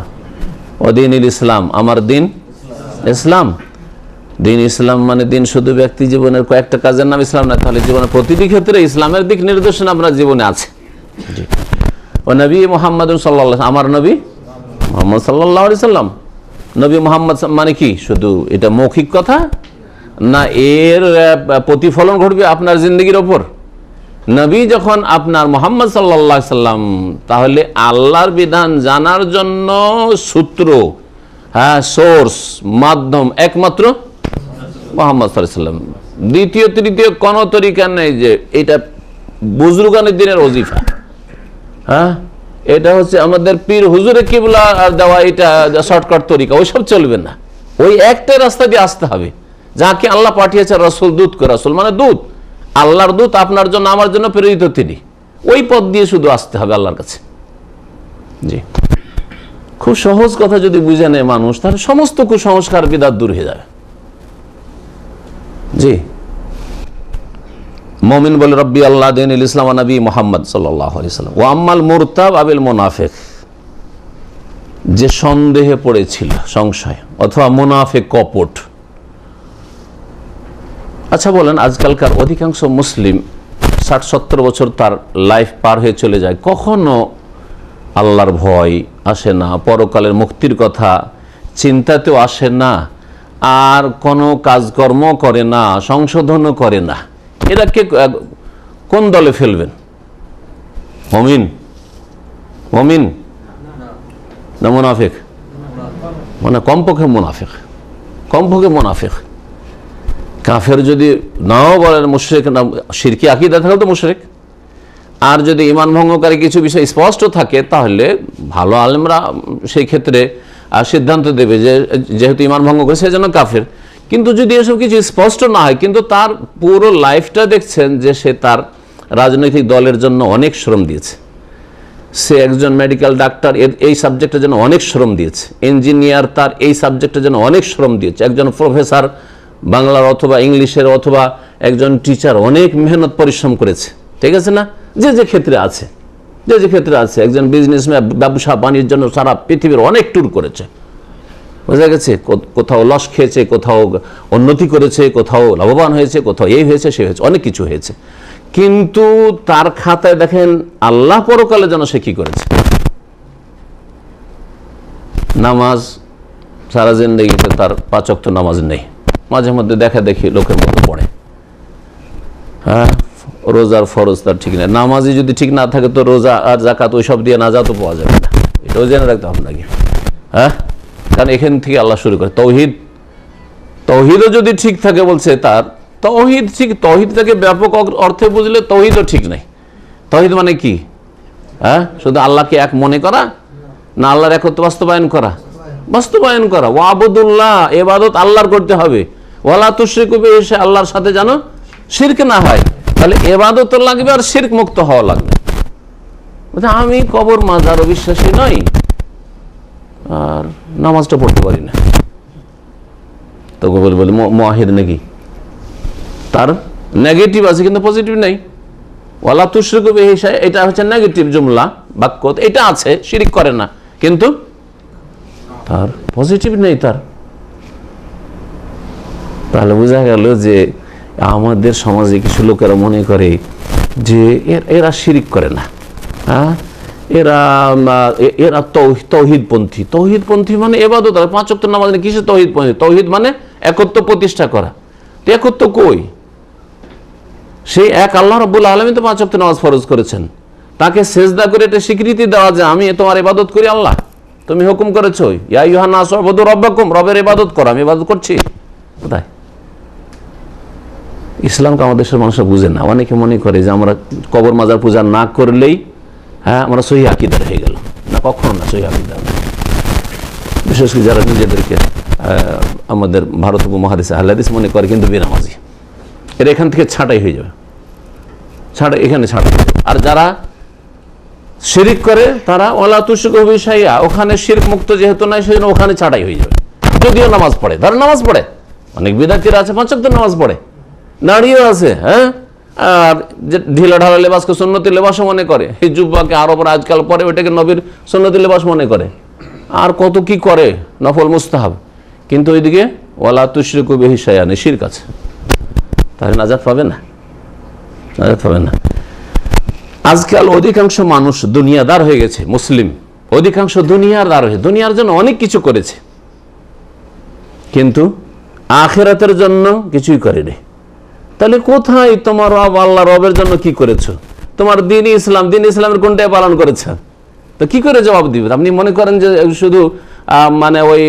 ও দিনিল ইসলাম, আমার দিন ইসলাম। দিন ইসলাম মানে দিন শুধু ব্যক্তি জীবনের কয়েকটা কাজের নাম ইসলাম না, তাহলে জীবনের প্রতিটি ক্ষেত্রে ইসলামের দিক নির্দেশনা আপনার জীবনে আছে। ও নবী মুহাম্মদ সাল্লাল্লাহু আলাইহি ওয়াসাল্লাম, আমার নবী মুহাম্মদ সাল্লাল্লাহু আলাইহি ওয়াসাল্লাম। নবী মুহাম্মদ মানে কি শুধু এটা মৌখিক কথা, না এর প্রতিফলন ঘটবে আপনার জিন্দগির ওপর? নবী যখন আপনার মুহাম্মদ সাল্লাল্লাহু আলাইহি ওয়াসাল্লাম, তাহলে আল্লাহর বিধান জানার জন্য সূত্র, হ্যাঁ সোর্স, মাধ্যম একমাত্র মুহাম্মদ সাল্লাল্লাহু আলাইহি ওয়াসাল্লাম। দ্বিতীয় তৃতীয় কোনো তরিকা নেই যে এটা বুজুর্গানের দিনের ওজিফা, হ্যাঁ এটা হচ্ছে আমাদের পীর হুজুরে কিবলা দেওয়া, এটা শর্টকাট তরিকা, ওইসব চলবে না। ওই একটাই রাস্তা দিয়ে আসতে হবে, যাকে আল্লাহ পাঠিয়েছে রাসূল, দূত করে। রাসূল মানে দূত, আল্লাহর দূত, আপনার জন্য আমার জন্য প্রেরিত তিনি। ওই পথ দিয়ে শুধু আসতে হবে আল্লাহর কাছে। জি, খুব সহজ কথা যদি বুঝে নেয় মানুষ, তাহলে সমস্ত কুসংস্কার বিদআত দূর হয়ে যাবে। জি, মুমিন বলে রব্বি আল্লাহ দীনুল ইসলাম ওয়া নবী মুহাম্মদ সাল্লাল্লাহু আলাইহি ওয়াসাল্লাম। ওয়া আম্মাল মুরতাব আবিল মুনাফিক, যে সন্দেহে পড়েছিল, সংশয় অথবা মুনাফিক কপট। আচ্ছা বলেন, আজকালকার অধিকাংশ মুসলিম 60-70 বছর তার লাইফ পার হয়ে চলে যায়, কখনো আল্লাহর ভয় আসে না, পরকালের মুক্তির কথা চিন্তাতেও আসে না, আর কোনো কাজকর্ম করে না, সংশোধনও করে না। এরা কে, কোন দলে ফেলবেন? মুমিন, মুমিন না মুনাফিক? মানে কমপক্ষে মুনাফিক, কমপক্ষে মুনাফিক। কাফের যদি নাও বলেন মুশরিক, না শিরকি আকীদা থাকলে তো মুশরিক। আর যদি ঈমান ভঙ্গকারী কিছু বিষয় স্পষ্ট থাকে, তাহলে ভালো আলেমরা সেই ক্ষেত্রে সিদ্ধান্ত দেবে যে যেহেতু ঈমান ভঙ্গ করে সেজন্য কাফের। কিন্তু যদি এসব কিছু স্পষ্ট না হয়, কিন্তু তার পুরো লাইফটা দেখছেন যে সে তার রাজনৈতিক দলের জন্য অনেক শ্রম দিয়েছে, সে একজন মেডিকেল ডাক্তার এই সাবজেক্টের জন্য অনেক শ্রম দিয়েছে, ইঞ্জিনিয়ার তার এই সাবজেক্টের জন্য অনেক শ্রম দিয়েছে, একজন প্রফেসর বাংলার অথবা ইংলিশের অথবা একজন টিচার অনেক মেহনত পরিশ্রম করেছে, ঠিক আছে না? যে যে ক্ষেত্রে আছে, যে যে ক্ষেত্রে আছে, একজন বিজনেসম্যান ব্যবসা বাণিজ্যের জন্য সারা পৃথিবীর অনেক ট্যুর করেছে, বোঝা গেছে, কোথাও লস খেয়েছে, কোথাও উন্নতি করেছে, কোথাও লাভবান হয়েছে, কোথাও এই হয়েছে সে হয়েছে, অনেক কিছু হয়েছে। কিন্তু তার খাতায় দেখেন আল্লাহ পরকালে যেন সে কি করেছে। নামাজ সারা জিন্দেগিতে তার 5 ওয়াক্ত নামাজ নেই, মাঝে মধ্যে দেখা দেখি লোকের মতো পড়ে। হ্যাঁ, রোজার ফরজ তার ঠিক নেই, নামাজই যদি ঠিক না থাকে তো রোজা আর যাকাত ওইসব দিয়ে নাজাতও পাওয়া যাবে না, এটাও জেনে রাখতে হবে নাকি? হ্যাঁ, কারণ এখান থেকে আল্লাহ শুরু করে। তৌহিদ, তৌহিদও যদি ঠিক থাকে, বলছে তার তৌহিদ ঠিক, তৌহিদটাকে ব্যাপক অর্থে বুঝলে তৌহিদও ঠিক নাই। তৌহিদ মানে কি? হ্যাঁ, শুধু আল্লাহকে এক মনে করা, না আল্লাহর একত্ব বাস্তবায়ন করা? বাস্তবায়ন করা। ওয়াবুদুল্লাহ, ইবাদত আল্লাহর করতে হবে। ওয়ালা তুশরিকু বিহি, আল্লাহর সাথে যেন শিরক না হয়। তাহলে ইবাদত লাগবে আর শিরক মুক্ত হওয়া লাগবে। আমি কবর মাজার বিশ্বাসী নই আর নামাজটা পড়তে পারি না, তো বলে মুআহিদ নাকি? তার নেগেটিভ আছে কিন্তু পজিটিভ নেই। ওয়ালা তুশরিকু বিহি, এটা হচ্ছে নেগেটিভ জুমলা, বাক্য, এটা আছে, শিরক করে না, কিন্তু তার পজিটিভ নেই তার। তাহলে বোঝা গেল যে আমাদের সমাজে কিছু লোকেরা মনে করে যে এরা শিরক করে না, হ্যাঁ, এরা তৌহিদপন্থী। তৌহিদপন্থী মানে ইবাদত, 5 ওয়াক্ত নামাজ নেই, কিসের তৌহিদপন্থী? তৌহিদ মানে একত্ব প্রতিষ্ঠা করা। তো একত্ব কই? সেই এক আল্লাহ রাব্বুল আলামিন তো 5 ওয়াক্ত নামাজ ফরজ করেছেন, তাকে সেজদা করে এটা স্বীকৃতি দেওয়া যে আমি তোমার ইবাদত করি, আল্লাহ তুমি হুকুম করেছো ইয়া আইয়ুহান নাস উবুদু রাব্বাকুম, রবের ইবাদত করো, আমি ইবাদত করছি। কোথায়? ইসলামকে আমাদের দেশের মানুষরা বুঝে না। অনেকে মনে করে যে আমরা কবর মাজার পূজা না করলেই হ্যাঁ আমরা সহি আকীদার হয়ে গেল। না, কখনো না, সহি আকীদার না। বিশেষ করে যারা নিজেদেরকে আমাদের ভারত উপমহাদেশে আহলে হাদিস মনে করে, কিন্তু বেনামাজি, এরা এখান থেকে ছাঁটাই হয়ে যাবে, এখানে ছাঁটাই হয়ে যাবে। আর যারা শিরক করে তারা ওয়ালা তুশরিকু বিহি শাইআ, ওখানে শিরক মুক্ত যেহেতু নাই সেজন্য ওখানে ছাঁটাই হয়ে যাবে। যদিও নামাজ পড়ে, ধর নামাজ পড়ে, অনেক বিদআতীরা আছে 5 ওয়াক্ত নামাজ পড়ে, দাঁড়িয়েও আছে, হ্যাঁ, আর যে ঢিলা ঢালা লেবাসকে সুন্নতি লেবাসও মনে করে, এই জুব্বাকে আরবরা আজকাল পরে ওইটাকে নবীর সুন্নতি লেবাস মনে করে, আর কত কি করে নফল মুস্তাহাব, কিন্তু ওইদিকে ওয়ালা তুশরিকু বিহি শাইআ শিরক আছে। তাহলে নাজাত পাবে না, নাজাত পাবে না। আজকাল অধিকাংশ মানুষ দুনিয়াদার হয়ে গেছে, মুসলিম অধিকাংশ দুনিয়াদার হয়ে, দুনিয়ার জন্য অনেক কিছু করেছে, কিন্তু আখিরাতের জন্য কিছুই করেনি। তাহলে কোথায় তোমার রব? আল্লাহ রবের জন্য কি করেছো? তোমার দিন ইসলাম, দিন ইসলামের কোনটাই পালন করেছে? তো কি করে জবাব দিবে? আপনি মনে করেন যে শুধু মানে ওই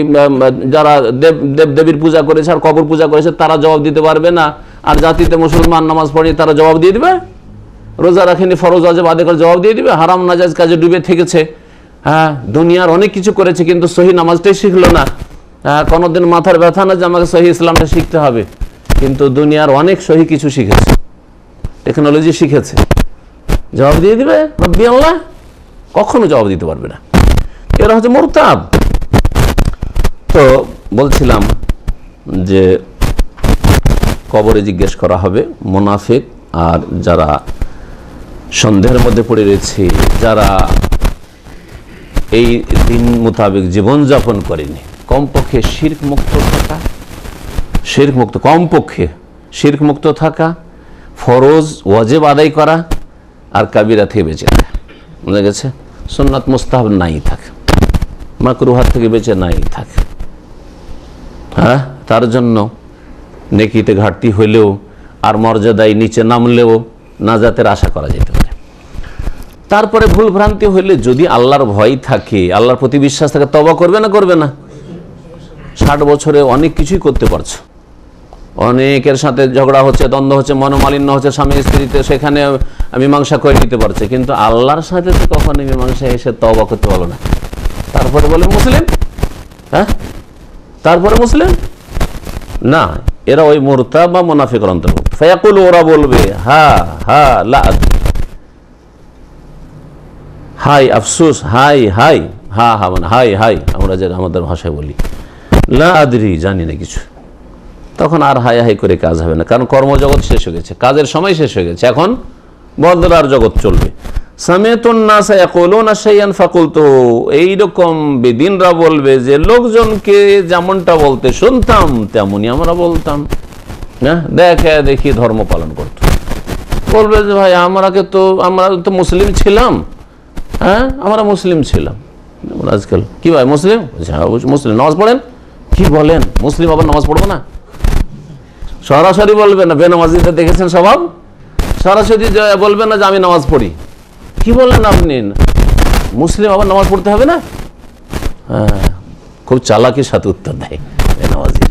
যারা দেব দেবীর পূজা করেছে আর কবর পূজা করেছে তারা জবাব দিতে পারবে না, আর জাতিতে মুসলমান নামাজ পড়ে তারা জবাব দিয়ে দিবে? রোজা রাখেনি, ফরজ ওয়াজিব আদায় করে জবাব দিয়ে দিবে? হারাম নাজায়েজ কাজে ডুবে থেকেছে, হ্যাঁ, দুনিয়ার অনেক কিছু করেছে, কিন্তু সহি নামাজটাই শিখলো না। কোনোদিন মাথার ব্যথা না যে আমাকে সহি ইসলামটা শিখতে হবে, কিন্তু দুনিয়ার অনেক সহি কিছু শিখেছে, টেকনোলজি শিখেছে, জবাব দিয়ে দিবে রব্বি আল্লাহ? কখনো জবাব দিতে পারবে না। এরা হচ্ছে মুরতাদ। তো বলছিলাম যে কবরে জিজ্ঞেস করা হবে মুনাফিক আর যারা সন্দেহের মধ্যে পড়ে রয়েছে, যারা এই দিন মোতাবেক জীবনযাপন করেনি, কমপক্ষে শিরক মুক্ত থাকা, শিরক মুক্ত, কমপক্ষে শিরক মুক্ত থাকা, ফরজ ওয়াজিব আদায় করা, আর কাবিরা থেকে বেঁচে থাকা। বুঝা গেছে? সুন্নাত মুস্তাহাব নাই থাকে, মাকরুহাত থেকে বেঁচে নাই থাকে। হ্যাঁ, তার জন্য নেকিতে ঘাটতি হইলেও আর মর্যাদায় নিচে নামলেও নাজাতের আশা করা যেতে পারে। তারপরে ভুল ভ্রান্তি হইলে যদি আল্লাহর ভয় থাকে, আল্লাহর প্রতি বিশ্বাস থাকে, তওবা করবে না করবে না? 60 বছরে অনেক কিছুই করতে পারছো, অনেকের সাথে ঝগড়া হচ্ছে, দ্বন্দ্ব হচ্ছে, মনোমালিন্য হচ্ছে স্বামী স্ত্রীতে, সেখানে মীমাংসা করে নিতে পারছে, কিন্তু আল্লাহর সাথে তো কখনো মীমাংসা এসে তওবা করতে পারলো না। তারপরে বলে মুসলিম। হ্যাঁ, তারপরে মুসলিম না, এরা ওই মুরতাদ বা মুনাফিকের অন্তর্ভুক্ত। ফায়াকুল, ওরা বলবে হা হা লা আদরি, হাই আফসোস, হাই হাই, হা হা মানে হাই হাই, আমরা যে আমাদের ভাষায় বলি, লা আদরি, জানি না কিছু। তখন আর হাই হাই করে কাজ হবে না, কারণ কর্মজগৎ শেষ হয়ে গেছে, কাজের সময় শেষ হয়ে গেছে, এখন বদলার জগৎ চলবে। সামিতুন নাস ইয়াকুলুনা শাইআন ফাকুলতু, এইরকম বেদিনরা বলবে যে লোকজনকে যেমনটা বলতে শুনতাম তেমনই আমরা বলতাম। হ্যাঁ, দেখে দেখি ধর্ম পালন করত। বলবে যে ভাই আমরা তো মুসলিম ছিলাম। হ্যাঁ, আমরা মুসলিম ছিলাম। আজকাল কি ভাই মুসলিম? মুসলিম, নামাজ পড়েন? কি বলেন, মুসলিম আবার নামাজ পড়বো না? সরাসরি বলবে না, বেনামাজিতে দেখেছেন স্বভাব, সরাসরি বলবে না যে আমি নামাজ পড়ি। কি বলেন আপনি, মুসলিম আবার নামাজ পড়তে হবে না? হ্যাঁ, খুব চালাকির সাথে উত্তর দেয় বেনামাজি।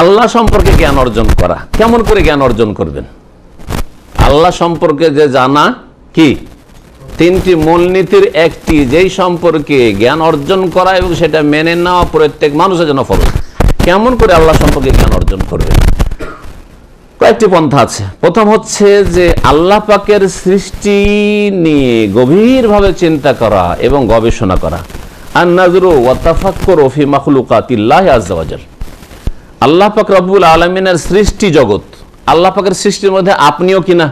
আল্লাহ সম্পর্কে জ্ঞান অর্জন করা, কেমন করে জ্ঞান অর্জন করবেন? আল্লাহ সম্পর্কে যে জানা কি 3টি মূলনীতির একটি, যেই সম্পর্কে জ্ঞান অর্জন করা এবং সেটা মেনে নেওয়া প্রত্যেক মানুষের জন্য ফরজ। কেমন করে আল্লাহ সম্পর্কে জ্ঞান অর্জন করবে? কয়েকটি পন্থা আছে। প্রথম হচ্ছে যে আল্লাহ পাকের সৃষ্টি নিয়ে গভীরভাবে চিন্তা করা এবং গবেষণা করা। আন-নাযরু ওয়া তাফাক্কুরু ফি মাখলুকাতিল্লাহি আযজা ওয়া জাল। আল্লাহ পাক রব্বুল আলামিনের সৃষ্টি জগৎ, আল্লাহ পাকের সৃষ্টির মধ্যে আপনিও কিনা?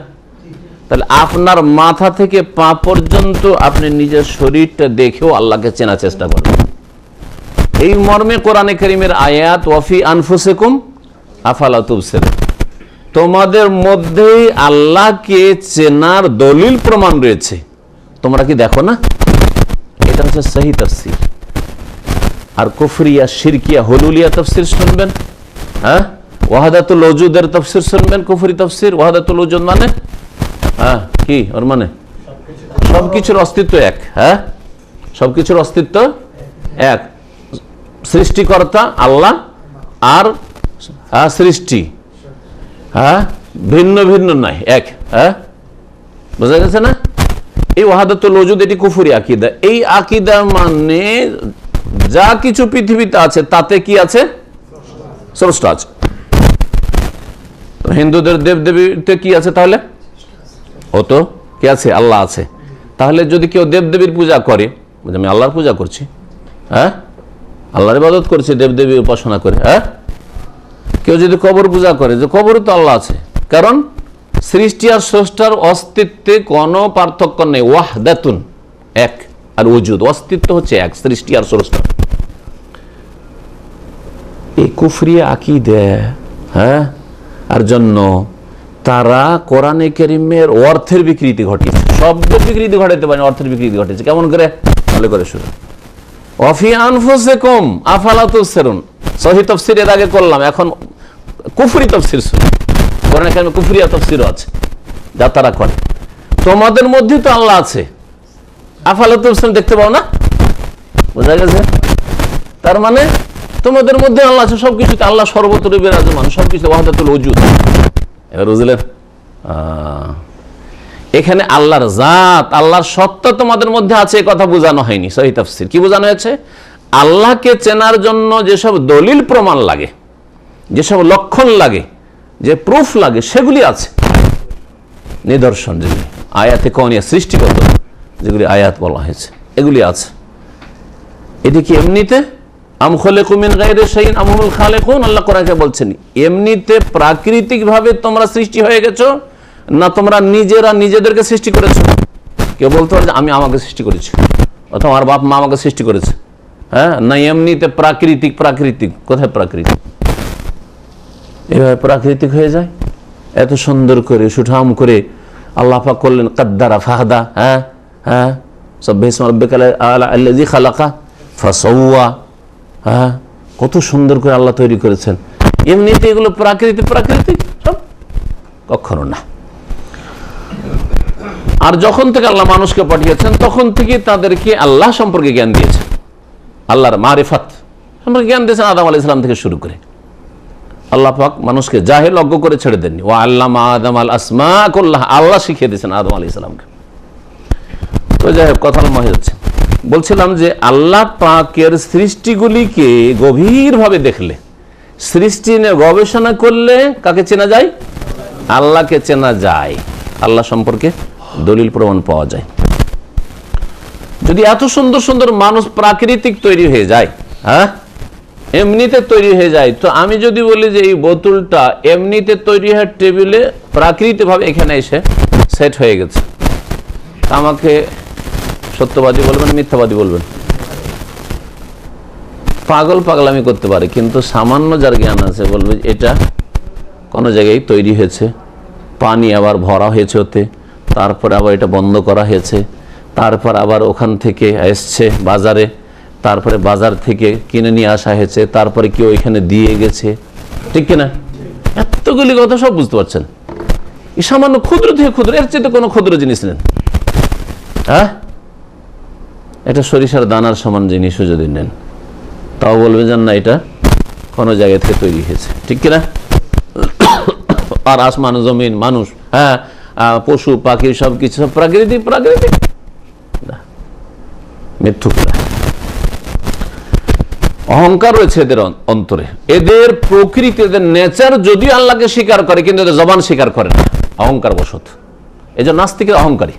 তাহলে আপনার মাথা থেকে পা পর্যন্ত আপনি নিজের শরীরটা দেখেও আল্লাহকে চেনার চেষ্টা করবেন। এই মর্মে কোরআনে কারীমের আয়াত, ওয়াফি আনফুসিকুম আফালা তুবসিরুন, তোমাদের মধ্যেই আল্লাহকে চেনার দলিল প্রমাণ রয়েছে, তোমরা কি দেখো না? এটা হচ্ছে সহি তাফসীর। আর কুফরিয়া, শিরকিয়া, হুলুলিয়া তাফসীর শুনবেন। হ্যাঁ, ওয়াহাদাতুল ওজুদের তাফসীর শুনবেন, কুফরি তাফসীর। ওয়াহাদাতুল ওজুদ মানে হ্যাঁ কি, ওর মানে সবকিছুর অস্তিত্ব এক। হ্যাঁ, সবকিছুর অস্তিত্ব এক, সৃষ্টিকর্তা আল্লাহ আর সৃষ্টি হ্যাঁ ভিন্ন ভিন্ন নাই, এক। হ্যাঁ, বোঝা গেছে না? এই ওয়াহাদাতুল ওজুদ, এটি কুফরি আকীদা। এই আকীদা মানে যা কিছু পৃথিবীতে আছে তাতে কি আছে? স্রষ্টা আছে। হিন্দুদের দেবদেবীতে কি আছে তাহলে? ও তো কি আছে? আল্লাহ আছে। তাহলে যদি কেউ দেবদেবীর পূজা করে, আমি আল্লাহর পূজা করছি, হ্যাঁ আল্লাহর ইবাদত করছি, দেবদেবী উপাসনা করে। হ্যাঁ, কেউ যদি কবর পূজা করে, যে কবরে তো আল্লাহ আছে, কারণ সৃষ্টি আর স্রষ্টার অস্তিত্বে কোনো পার্থক্য নেই। ওয়াহদাতুন, এক, আর ওজুদ, অস্তিত্ব হচ্ছে এক, সৃষ্টি আর স্রষ্টা। এই কুফরি আকীদা, হ্যাঁ, আর জন্য তারা কোরআনে কারীমের অর্থের বিকৃতি ঘটিয়েছে। শব্দের বিকৃতি ঘটাতে পারে, অর্থের বিকৃতি ঘটেছে। কেমন করে? ভালো করে শুনুন। ওয়াফি আনফুসিকুম আফালা তুবসিরুন, সহি তাফসীর এর আগে করলাম, এখন কুফরি তাফসীর শুনুন। কোরআনে কারীমে কুফরিয়া তাফসীরও আছে যা তারা করে। তোমাদের মধ্যে তো আল্লাহ আছে, আফালা তুবসিরুন, দেখতে পাও না? বোঝা গেছে? তার মানে তোমাদের মধ্যে আল্লাহ আছে, সবকিছুতে আল্লাহ সর্বত্র বিরাজমান, সবকিছু ওয়াহদাতুল ওজুদ। এবার বুঝলেন? এখানে আল্লাহর জাত, আল্লাহর সত্তা তোমাদের মধ্যে আছে, এই কথা বোঝানো হয়নি। সহি তাফসীর কি বোঝানো হয়েছে? আল্লাহকে চেনার জন্য যেসব দলিল প্রমাণ লাগে, যেসব লক্ষণ লাগে, যে প্রুফ লাগে, সেগুলি আছে, নিদর্শন যেগুলি আয়াতে কওনিয়া, সৃষ্টিগত যেগুলি আয়াত বলা হয়েছে। এগুলি আছে। এটি কি এমনিতে আম খালাকু মিন গায়রি শাইইন আম হুমুল খালিকুন, আল্লাহ কোরআনে বলছেন এমনিতে প্রাকৃতিক ভাবে তোমরা সৃষ্টি হয়ে গেছো, না তোমরা নিজেরা নিজেদেরকে সৃষ্টি করেছো? কেউ বলতে পারে যে আমি আমাকে সৃষ্টি করেছি, অথবা আমার বাপ মা আমাকে সৃষ্টি করেছে। হ্যাঁ, না এমনিতে প্রাকৃতিক। প্রাকৃতিক কোথায়? প্রাকৃতিক এভাবে প্রাকৃতিক হয়ে যায়। এত সুন্দর করে সুঠাম করে আল্লাহ পাক করলেন কাদ্দারা ফাহাদা। হ্যাঁ হ্যাঁ, সাব্বিহিসমা রাব্বিকাল আ'লা আল্লাযী খালাকা ফাসাওয়া। হ্যাঁ, কত সুন্দর করে আল্লাহ তৈরি করেছেন। এমনিতে এগুলো প্রাকৃতিক সব? কখনো না। আর যখন থেকে আল্লাহ মানুষকে পাঠিয়েছেন তখন থেকে তাদেরকে আল্লাহ সম্পর্কে জ্ঞান দিয়েছেন, আল্লাহর মারিফাত সম্পর্কে জ্ঞান দিয়েছেন আদম আলাইহিস সালাম থেকে শুরু করে। আল্লাহ পাক মানুষকে জাহেল অজ্ঞ করে ছেড়ে দেননি। ওয়া আল্লামা আদম আল আসমা কুল্লাহ, আল্লাহ শিখিয়ে দিয়েছেন আদম আলাইহিস সালামকে। তো যাই হোক, কথা মনে যাচ্ছে। বলছিলাম যে আল্লাহ পাকের সৃষ্টিগুলিকে গভীরভাবে দেখলে, সৃষ্টি নিয়ে গবেষণা করলে কাকে চেনা যায়? আল্লাহকে চেনা যায়। আল্লাহ সম্পর্কে দলিল প্রমাণ পাওয়া যায়। যদি এত সুন্দর সুন্দর মানুষ প্রাকৃতিক তৈরি হয়ে যায়, হ্যাঁ এমনিতে তৈরি হয়ে যায়, তো আমি যদি বলি যে এই বোতলটা এমনিতে তৈরি হয় টেবিলে প্রাকৃতিকভাবে এখানে এসে সেট হয়ে গেছে, আমাকে সত্যবাদী বলবেন, মিথ্যাবাদী বলবেন? পাগলামি করতে পারে, কিন্তু সামান্য যার জ্ঞান আছে বলবে এটা কোনো জায়গায় তৈরি হয়েছে, পানি আবার ভরা হয়েছে ওতে, তারপরে আবার এটা বন্ধ করা হয়েছে, তারপর আবার ওখান থেকে এসছে বাজারে, তারপরে বাজার থেকে কিনে নিয়ে আসা হয়েছে, তারপরে কেউ এখানে দিয়ে গেছে, ঠিক কিনা? এতগুলি কথা সব বুঝতে পারছেন। এই সামান্য ক্ষুদ্র থেকে ক্ষুদ্র, এর চেয়ে কোনো ক্ষুদ্র জিনিস নেন। হ্যাঁ, এটা সরিষার দানার সমান জিনিসও যদি নেন তাও বলবে যে না এটা কোনো জায়গা থেকে তৈরি হয়েছে, ঠিক কিনা? আর আসমান জমিন মানুষ, হ্যাঁ পশু পাখি সব কিছু সব প্রাকৃতিক মিথ্যুকরা। অহংকার রয়েছে এদের অন্তরে, এদের প্রকৃতি, এদের নেচার যদিও আল্লাহকে স্বীকার করে কিন্তু এদের জবান স্বীকার করে না, অহংকার বশত। এই জন্য নাস্তিকের অহংকারী।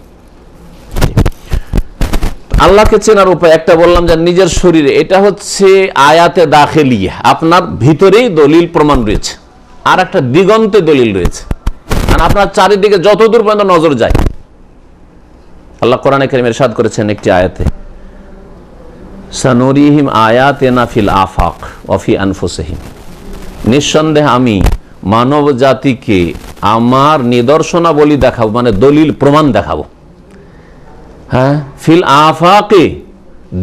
আল্লাহকে চেনার উপায় একটা বললাম যে নিজের শরীরে, এটা হচ্ছে আয়াতে দাখিলিয়া, আপনার ভিতরেই দলিল প্রমাণ রয়েছে, আর একটা দিগন্তে দলিল রয়েছে, আর আপনার চারিদিকে যতদূর পর্যন্ত নজর যায়। আল্লাহ কোরআনে কারীমে ইরশাদ করেছেন একটি আয়াতে, সানুরিহিম আয়াতিনা ফিল আফাক ওয়া ফি আনফুসিহিম, নিঃসন্দেহে আমি মানব জাতিকে আমার নিদর্শনাবলী দেখাবো, মানে দলিল প্রমাণ দেখাবো। হ্যাঁ, ফিল আফাকে,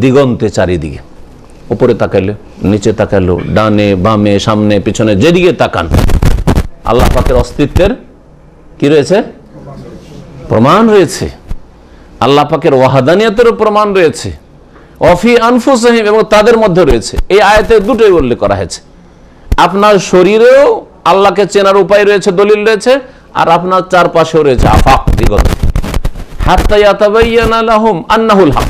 দিগন্তে, চারিদিকে, উপরে তাকাইলে, নিচে তাকাইলো, ডানে বামে সামনে পিছনে যেদিকে তাকান আল্লাহ পাকের অস্তিত্বের কি রয়েছে? প্রমাণ রয়েছে। আল্লাহ পাকের ওয়াহাদানিয়তেরও প্রমাণ রয়েছে, অফি আনফুসিহিম, এবং তাদের মধ্যে রয়েছে। এই আয়াতে দুটোই উল্লেখ করা হয়েছে। আপনার শরীরেও আল্লাহকে চেনার উপায় রয়েছে, দলিল রয়েছে, আর আপনার চারপাশেও রয়েছে আফাক, দিগন্ত। হাত্তা ইয়াতাবায়্যানা লাহুম আন্নাহুল হক,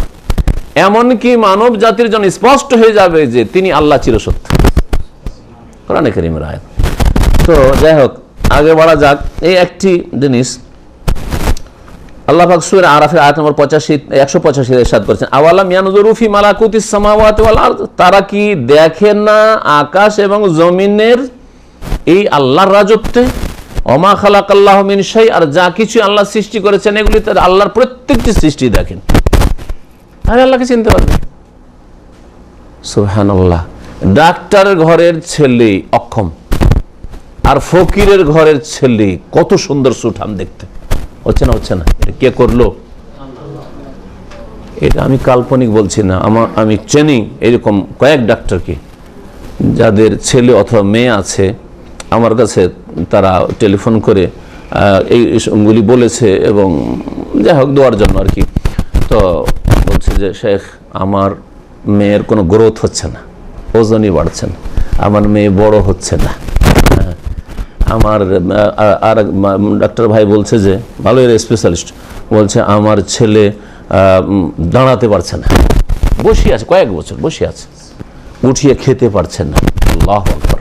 এমনকি মানব জাতির জন্য স্পষ্ট হয়ে যাবে যে তিনি আল্লাহ চিরসত্য। কোরআনে কারীমের আয়াত। তো যাই হোক, আগে বাড়া যাক। এই একটি জিনিস আল্লাহ পাক সূরা আরাফের আয়াত নম্বর 185 ইরশাদ করেছেন, আওয়ালাম ইয়ানজুরু ফি মালাকুতিস সামাওয়াতি ওয়াল আরদ, তারা কি দেখে না আকাশ এবং জমিনের এই আল্লাহর রাজত্বে? ওমা খালাকাল্লাহু মিন শাই, আর যা কিছু আল্লাহ সৃষ্টি করেছেন এগুলি তার আল্লাহর প্রত্যেকটি সৃষ্টি দেখেন, তাহলে আল্লাহকে চিনতে পারবেন। সুবহানাল্লাহ। ডাক্তারের ঘরের ছেলে অক্ষম, আর ফকিরের ঘরের ছেলে কত সুন্দর সুঠাম দেখতে, হচ্ছে না? এটা কে করলো? এটা আমি কাল্পনিক বলছি না, আমি চিনি এরকম কয়েক ডাক্তারকে যাদের ছেলে অথবা মেয়ে আছে, আমার কাছে তারা টেলিফোন করে এইগুলি বলেছে, এবং যাই হোক দোয়ার জন্য আর কি। তো বলছে যে শেখ, আমার মেয়ের কোনো গ্রোথ হচ্ছে না, ওজনই বাড়ছে না, আমার মেয়ে বড় হচ্ছে না। আমার আর ডাক্তার ভাই বলছে যে, ভালো এর স্পেশালিস্ট বলছে, আমার ছেলে দাঁড়াতে পারছে না, বসে আছে, কয়েক বছর বসে আছে, উঠিয়ে খেতে পারছে না। আল্লাহু আকবার।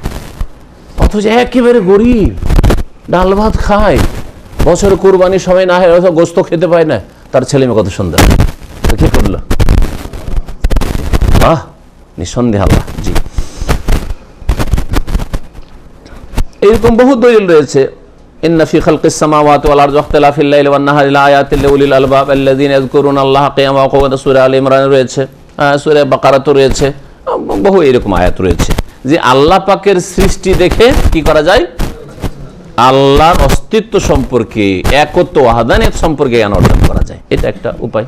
অথচ একেবারে গরিব, ডাল ভাত খায়, বছর কুরবানির সময় না হয় গোস্ত খেতে পায় না, তার ছেলে মেয়ে কত সুন্দর। কি করলো? আল্লাহ, নিঃসন্দেহে আল্লাহ। জি, এরকম বহু দলিল রয়েছে। ইন্না ফি খালকিস সামাওয়াতি ওয়াল আরদি ওয়াখতিলাফিল লাইলি ওয়ান নাহারি লাআয়াতিন লিউলিল আলবাব আল্লাযীনা ইয়াযকুরুনাল্লাহা কিয়ামান ওয়া কুউদান, সূরা আলে ইমরান রয়েছে, সূরা বাকারাতে রয়েছে, বহু এরকম আয়াত রয়েছে যে আল্লাহ পাকের সৃষ্টি দেখে কি করা যায়, আল্লাহর অস্তিত্ব সম্পর্কে, একত্ব ওয়াহদানিয়ত সম্পর্কে জ্ঞান অর্জন করা যায়। এটা একটা উপায়।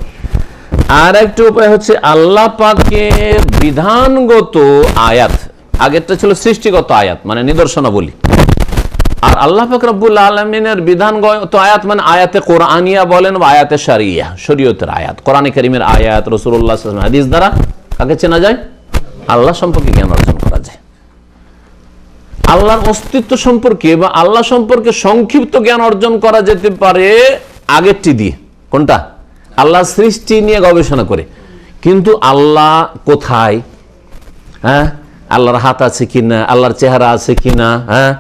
আর একটা উপায় হচ্ছে আল্লাহ পাকের বিধানগত আয়াত, আগেরটা ছিল সৃষ্টিগত আয়াত মানে নিদর্শনাবলী, আর আল্লাহ পাক রব্বুল আলামিনের বিধানগত আয়াত মানে আয়াতে কোরআনিয়া বলেন বা আয়াতে শারিয়া, শরীয়তের আয়াত, কোরআনে কারীমের আয়াত, রাসূলুল্লাহ সাল্লাল্লাহু আলাইহি ওয়াসাল্লাম হাদিস দ্বারা কাকে চেনা যায়, আল্লাহ সম্পর্কে জ্ঞান অর্জন করা যায়। আল্লাহর অস্তিত্ব সম্পর্কে বা আল্লাহ সম্পর্কে সংক্ষিপ্ত জ্ঞান অর্জন করা যেতে পারে আগেরটি দিয়ে। কোনটা? আল্লাহর সৃষ্টি নিয়ে গবেষণা করে। কিন্তু আল্লাহ কোথায়, হ্যাঁ, আল্লাহর হাত আছে কিনা, আল্লাহর চেহারা আছে কিনা, হ্যাঁ,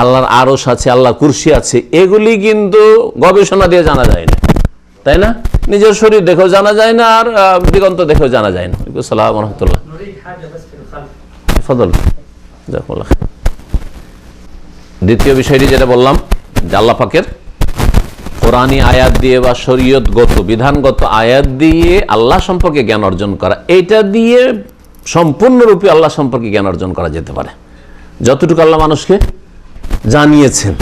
আল্লাহর আরশ আছে, আল্লাহর কুরসি আছে, এগুলি কিন্তু গবেষণা দিয়ে জানা যায় না, তাই না? নিজের শরীর দেখেও জানা যায় না, আর দিগন্ত দেখেও জানা যায় না। আসসালামু আলাইকুম রাহমাতুল্লাহ। ফজল জাযাকুল্লাহ। দ্বিতীয় বিষয়টি যেটা বললাম যে আল্লাহ পাকের কোরআনী আয়াত দিয়ে বা শরীয়তগত বিধানগত আয়াত দিয়ে আল্লাহ সম্পর্কে জ্ঞান অর্জন করা, এটা দিয়ে সম্পূর্ণরূপে আল্লাহ সম্পর্কে জ্ঞান অর্জন করা যেতে পারে। যতটুকু আল্লাহ মানুষকে জানিয়েছেন,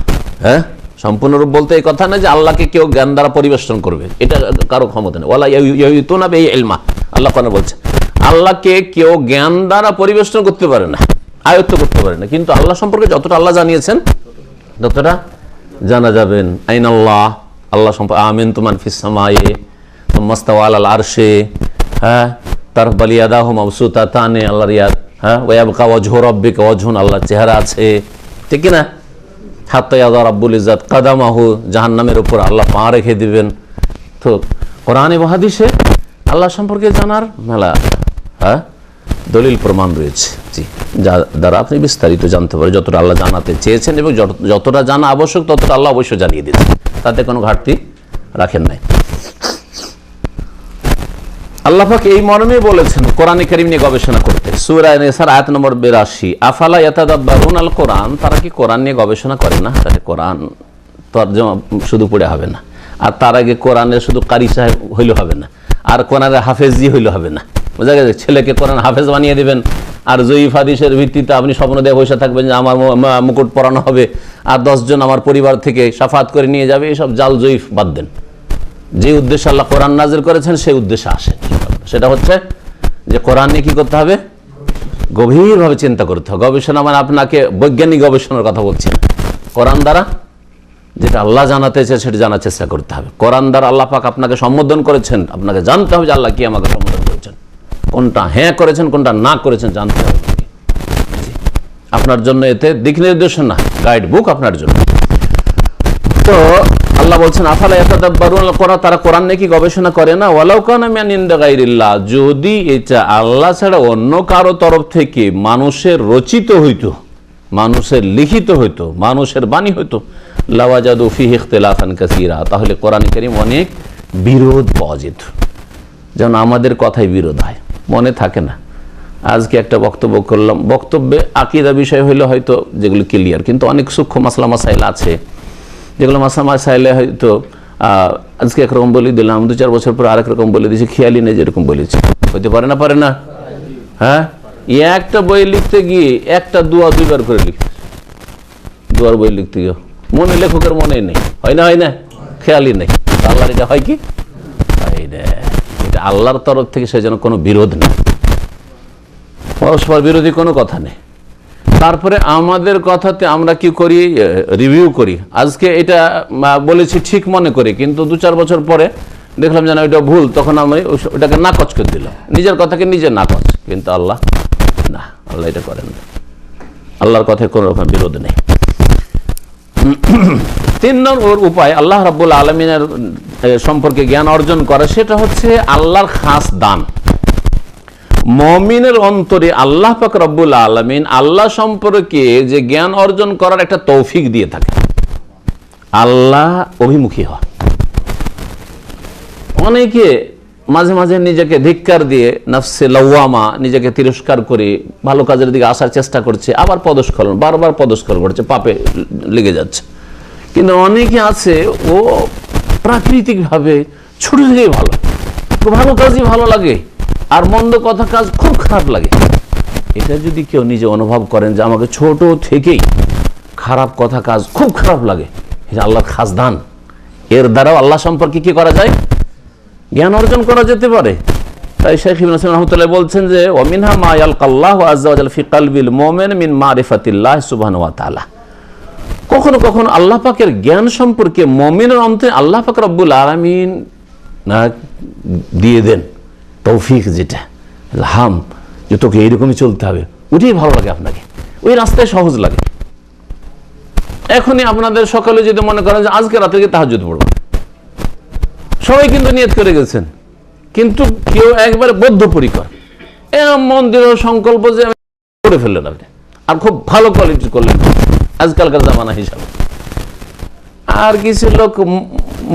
হ্যাঁ, সম্পূর্ণরূপ বলতে এই কথা না যে আল্লাহকে কেউ জ্ঞান দ্বারা পরিবেষ্টন করবে, এটা কারো ক্ষমতা নেই। ওয়ালা ইউহিতুনা বিহি ইলমা, আল্লাহ কোরআনে বলছে আল্লাহকে কেউ জ্ঞান দ্বারা পরিবেষ্টন করতে পারে না, আয়ত্ত করতে পারে না। কিন্তু আল্লাহ সম্পর্কে যতটা আল্লাহ জানিয়েছেন ততটা জানা যাবেন। আইনাল্লাহ, আল্লাহ সম্পর্কে আমিনতু মান ফিস সামায়ে সুম্মা ইস্তাওয়া আলাল আরশে, হ্যাঁ, তার বালিয়াদাহু মাবসুতাতানে, আল্লাহর ইয়াদ, হ্যাঁ, ওয়া ইয়াবকা ওয়াজহু রাব্বিকা ওয়াজহুন, আল্লাহর চেহারা আছে, ঠিক কি না? হাত্তা ইয়াযা রাব্বুল ইজ্জাত কাদামাহু, জাহান্নামের উপর আল্লাহ পা রেখে দিবেন। তো কোরআন এবং হাদিসে আল্লাহ সম্পর্কে জানার মেলা, হ্যাঁ, দলিল প্রমাণ রয়েছে, জি, যা দ্বারা আপনি বিস্তারিত জানতে পারেন যতটা আল্লাহ জানাতে চেয়েছেন, এবং যতটা জানা আবশ্যক ততটা আল্লাহ অবশ্যই জানিয়ে দিয়েছেন, তাতে কোনো ঘাটতি রাখেন নাই। আল্লাহ পাক এই মর্মে বলেছেন কোরআনে কারীম নিয়ে গবেষণা করতে, সূরা নিসার আয়াত নম্বর 82, আফালা ইয়াতাদাব্বারুনাল কোরআন, তারা কি কোরআন নিয়ে গবেষণা করে না? তাহলে কোরআন তরজমা শুধু পড়ে হবে না, আর তার আগে কোরআনের শুধু কারি সাহেব হইলে হবে না, আর কোরআনের হাফেজি হইলে হবে না। বোঝা গেছে? ছেলেকে কোরআন হাফেজ বানিয়ে দেবেন, আর জয়ীফ হাদিসের ভিত্তিতে আপনি স্বপ্ন দিয়ে বসে থাকবেন যে আমার মুকুট পরানো হবে, আর 10 জন আমার পরিবার থেকে শাফাত করে নিয়ে যাবে, এসব জাল জয়ীফ বাদ দেন। যে উদ্দেশ্যে আল্লাহ কোরআন নাজিল করেছেন সেই উদ্দেশ্যে আসেন, সেটা হচ্ছে যে কোরআন নিয়ে কি করতে হবে, গভীরভাবে চিন্তা করতে হবে। গবেষণা মানে আপনাকে বৈজ্ঞানিক গবেষণার কথা বলছি না, কোরআন দ্বারা যেটা আল্লাহ জানাতে চায় সেটা জানার চেষ্টা করতে হবে। কোরআন দ্বারা আল্লাহ পাক আপনাকে সম্বোধন করেছেন, আপনাকে জানতে হবে যে আল্লাহ কি আমাকে সম্বোধন করেছেন, কোনটা হ্যাঁ করেছেন কোনটা না করেছেন জানতে হবে। আপনার জন্য এতে দিক নির্দেশনা না, গাইড বুক আপনার জন্য। তো আল্লাহ বলছেন আফালা ইয়াতাদাব্বারুনাল কোরআন, তারা কোরআন নিয়ে কি গবেষণা করে না? ওয়ালাউ কানা মিন ইনদি গায়রিল্লাহ, যদি এটা আল্লাহ ছাড়া অন্য কারো তরফ থেকে মানুষের রচিত হইতো, মানুষের লিখিত হইতো, মানুষের বাণী হইতো, লাওয়াজাদু ফিহি ইখতিলাফান কাসীরা, তাহলে কোরআন কারীম অনেক বিরোধ পাওয়া যেত। যেমন আমাদের কথাই বিরোধ হয়, মনে থাকে না। আজকে একটা বক্তব্য করলাম, বক্তব্যে আকীদা বিষয় হইলে হয়তো যেগুলো ক্লিয়ার, কিন্তু অনেক সূক্ষ্ম মাসলা মাসাইল আছে যেগুলো মাসলা মাসাইলে হয়তো আজকে একরকম বলে দিলাম, 2-4 বছর পর আরেক রকম বলে দিয়েছি, খেয়ালি নেই যেরকম বলেছি, হইতে পারে না, পারে না? হ্যাঁ, একটা বই লিখতে গিয়ে একটা দোয়া 2বার করে লিখতে, দোয়ার বই লিখতে গিয়ে মনে, লেখকের মনে নেই, হয় না, হয় না, খেয়ালি নেই। আল্লাহর এটা হয় কি? এটা আল্লাহর তরফ থেকে সেজন্য কোনো বিরোধ নেই, পরস্পর বিরোধী কোনো কথা নেই। তারপরে আমাদের কথাতে আমরা কি করি, রিভিউ করি। আজকে এটা বলেছি ঠিক মনে করি, কিন্তু 2-4 বছর পরে দেখলাম যেন ওইটা ভুল, তখন আমি ওটাকে নাকচ করে দিলাম, নিজের কথাকে নিজে নাকচ। কিন্তু আল্লাহ না, আল্লাহ এটা করেন না, আল্লাহর কথায় কোনো রকম বিরোধ নেই। 3 নম্বর উপায় আল্লাহ রাব্বুল আলামিনের সম্পর্কে জ্ঞান অর্জন করা, সেটা হচ্ছে আল্লাহর খাস দান। মুমিনের অন্তরে আল্লাহ পাক রব্বুল আলামিন আল্লাহ সম্পর্কে যে জ্ঞান অর্জন করার একটা তৌফিক দিয়ে থাকে। আল্লাহ অভিমুখী হয়। অনেকে মাঝে মাঝে নিজেকে ধিক্কার দিয়ে নাফসে লাওয়ামা, নিজেকে তিরস্কার করে ভালো কাজের দিকে আসার চেষ্টা করছে, আবার পদস্খলন, বারবার পদস্খলন করছে, পাপে লেগে যাচ্ছে। কিন্তু অনেকে আছে ও প্রাকৃতিকভাবে ছোট থেকেই ভালো, ভালো কাজই ভালো লাগে আর মন্দ কথা কাজ খুব খারাপ লাগে। এটা যদি কেউ নিজে অনুভব করেন যে আমাকে ছোট থেকেই খারাপ কথা কাজ খুব খারাপ লাগে, এটা আল্লাহর খাস দান। এর দ্বারাও আল্লাহ সম্পর্কে কি করা যায়? জ্ঞান অর্জন করা যেতে পারে। তাই শেখ ইবনে উসাইমিন রাহমাতুল্লাহ বলছেন যে ওয়ামিনহা মা ইয়ালকাল্লাহু আযজা ওয়া জাল্লা ফি কলবিল মুমিন মিন মারিফাতিল্লাহ সুবহানাহু ওয়া তাআলা। কখনো কখনো আল্লাহ পাকের জ্ঞান সম্পর্কে মুমিনের অন্তরে আল্লাহ পাক রব্বুল আলামিন দিয়ে দেন তৌফিক, যেটা ইলহাম, যে তোকে এইরকমই চলতে হবে, ওটাই ভালো লাগে আপনাকে, ওই রাস্তায় সহজ লাগে। এখনই আপনাদের সকালে যদি মনে করেন যে আজকে রাতে গিয়ে তাহাজ্জুদ পড়ব, সবাই কিন্তু নিয়ত করে গেছেন, কিন্তু কেউ একবারে বদ্ধপরিকর মন্দিরের সংকল্প যে করে ফেললেন আপনি, আর খুব ভালো কোয়ালিটি করলেন আজকালকার জামানা হিসাবে। আর কিছু লোক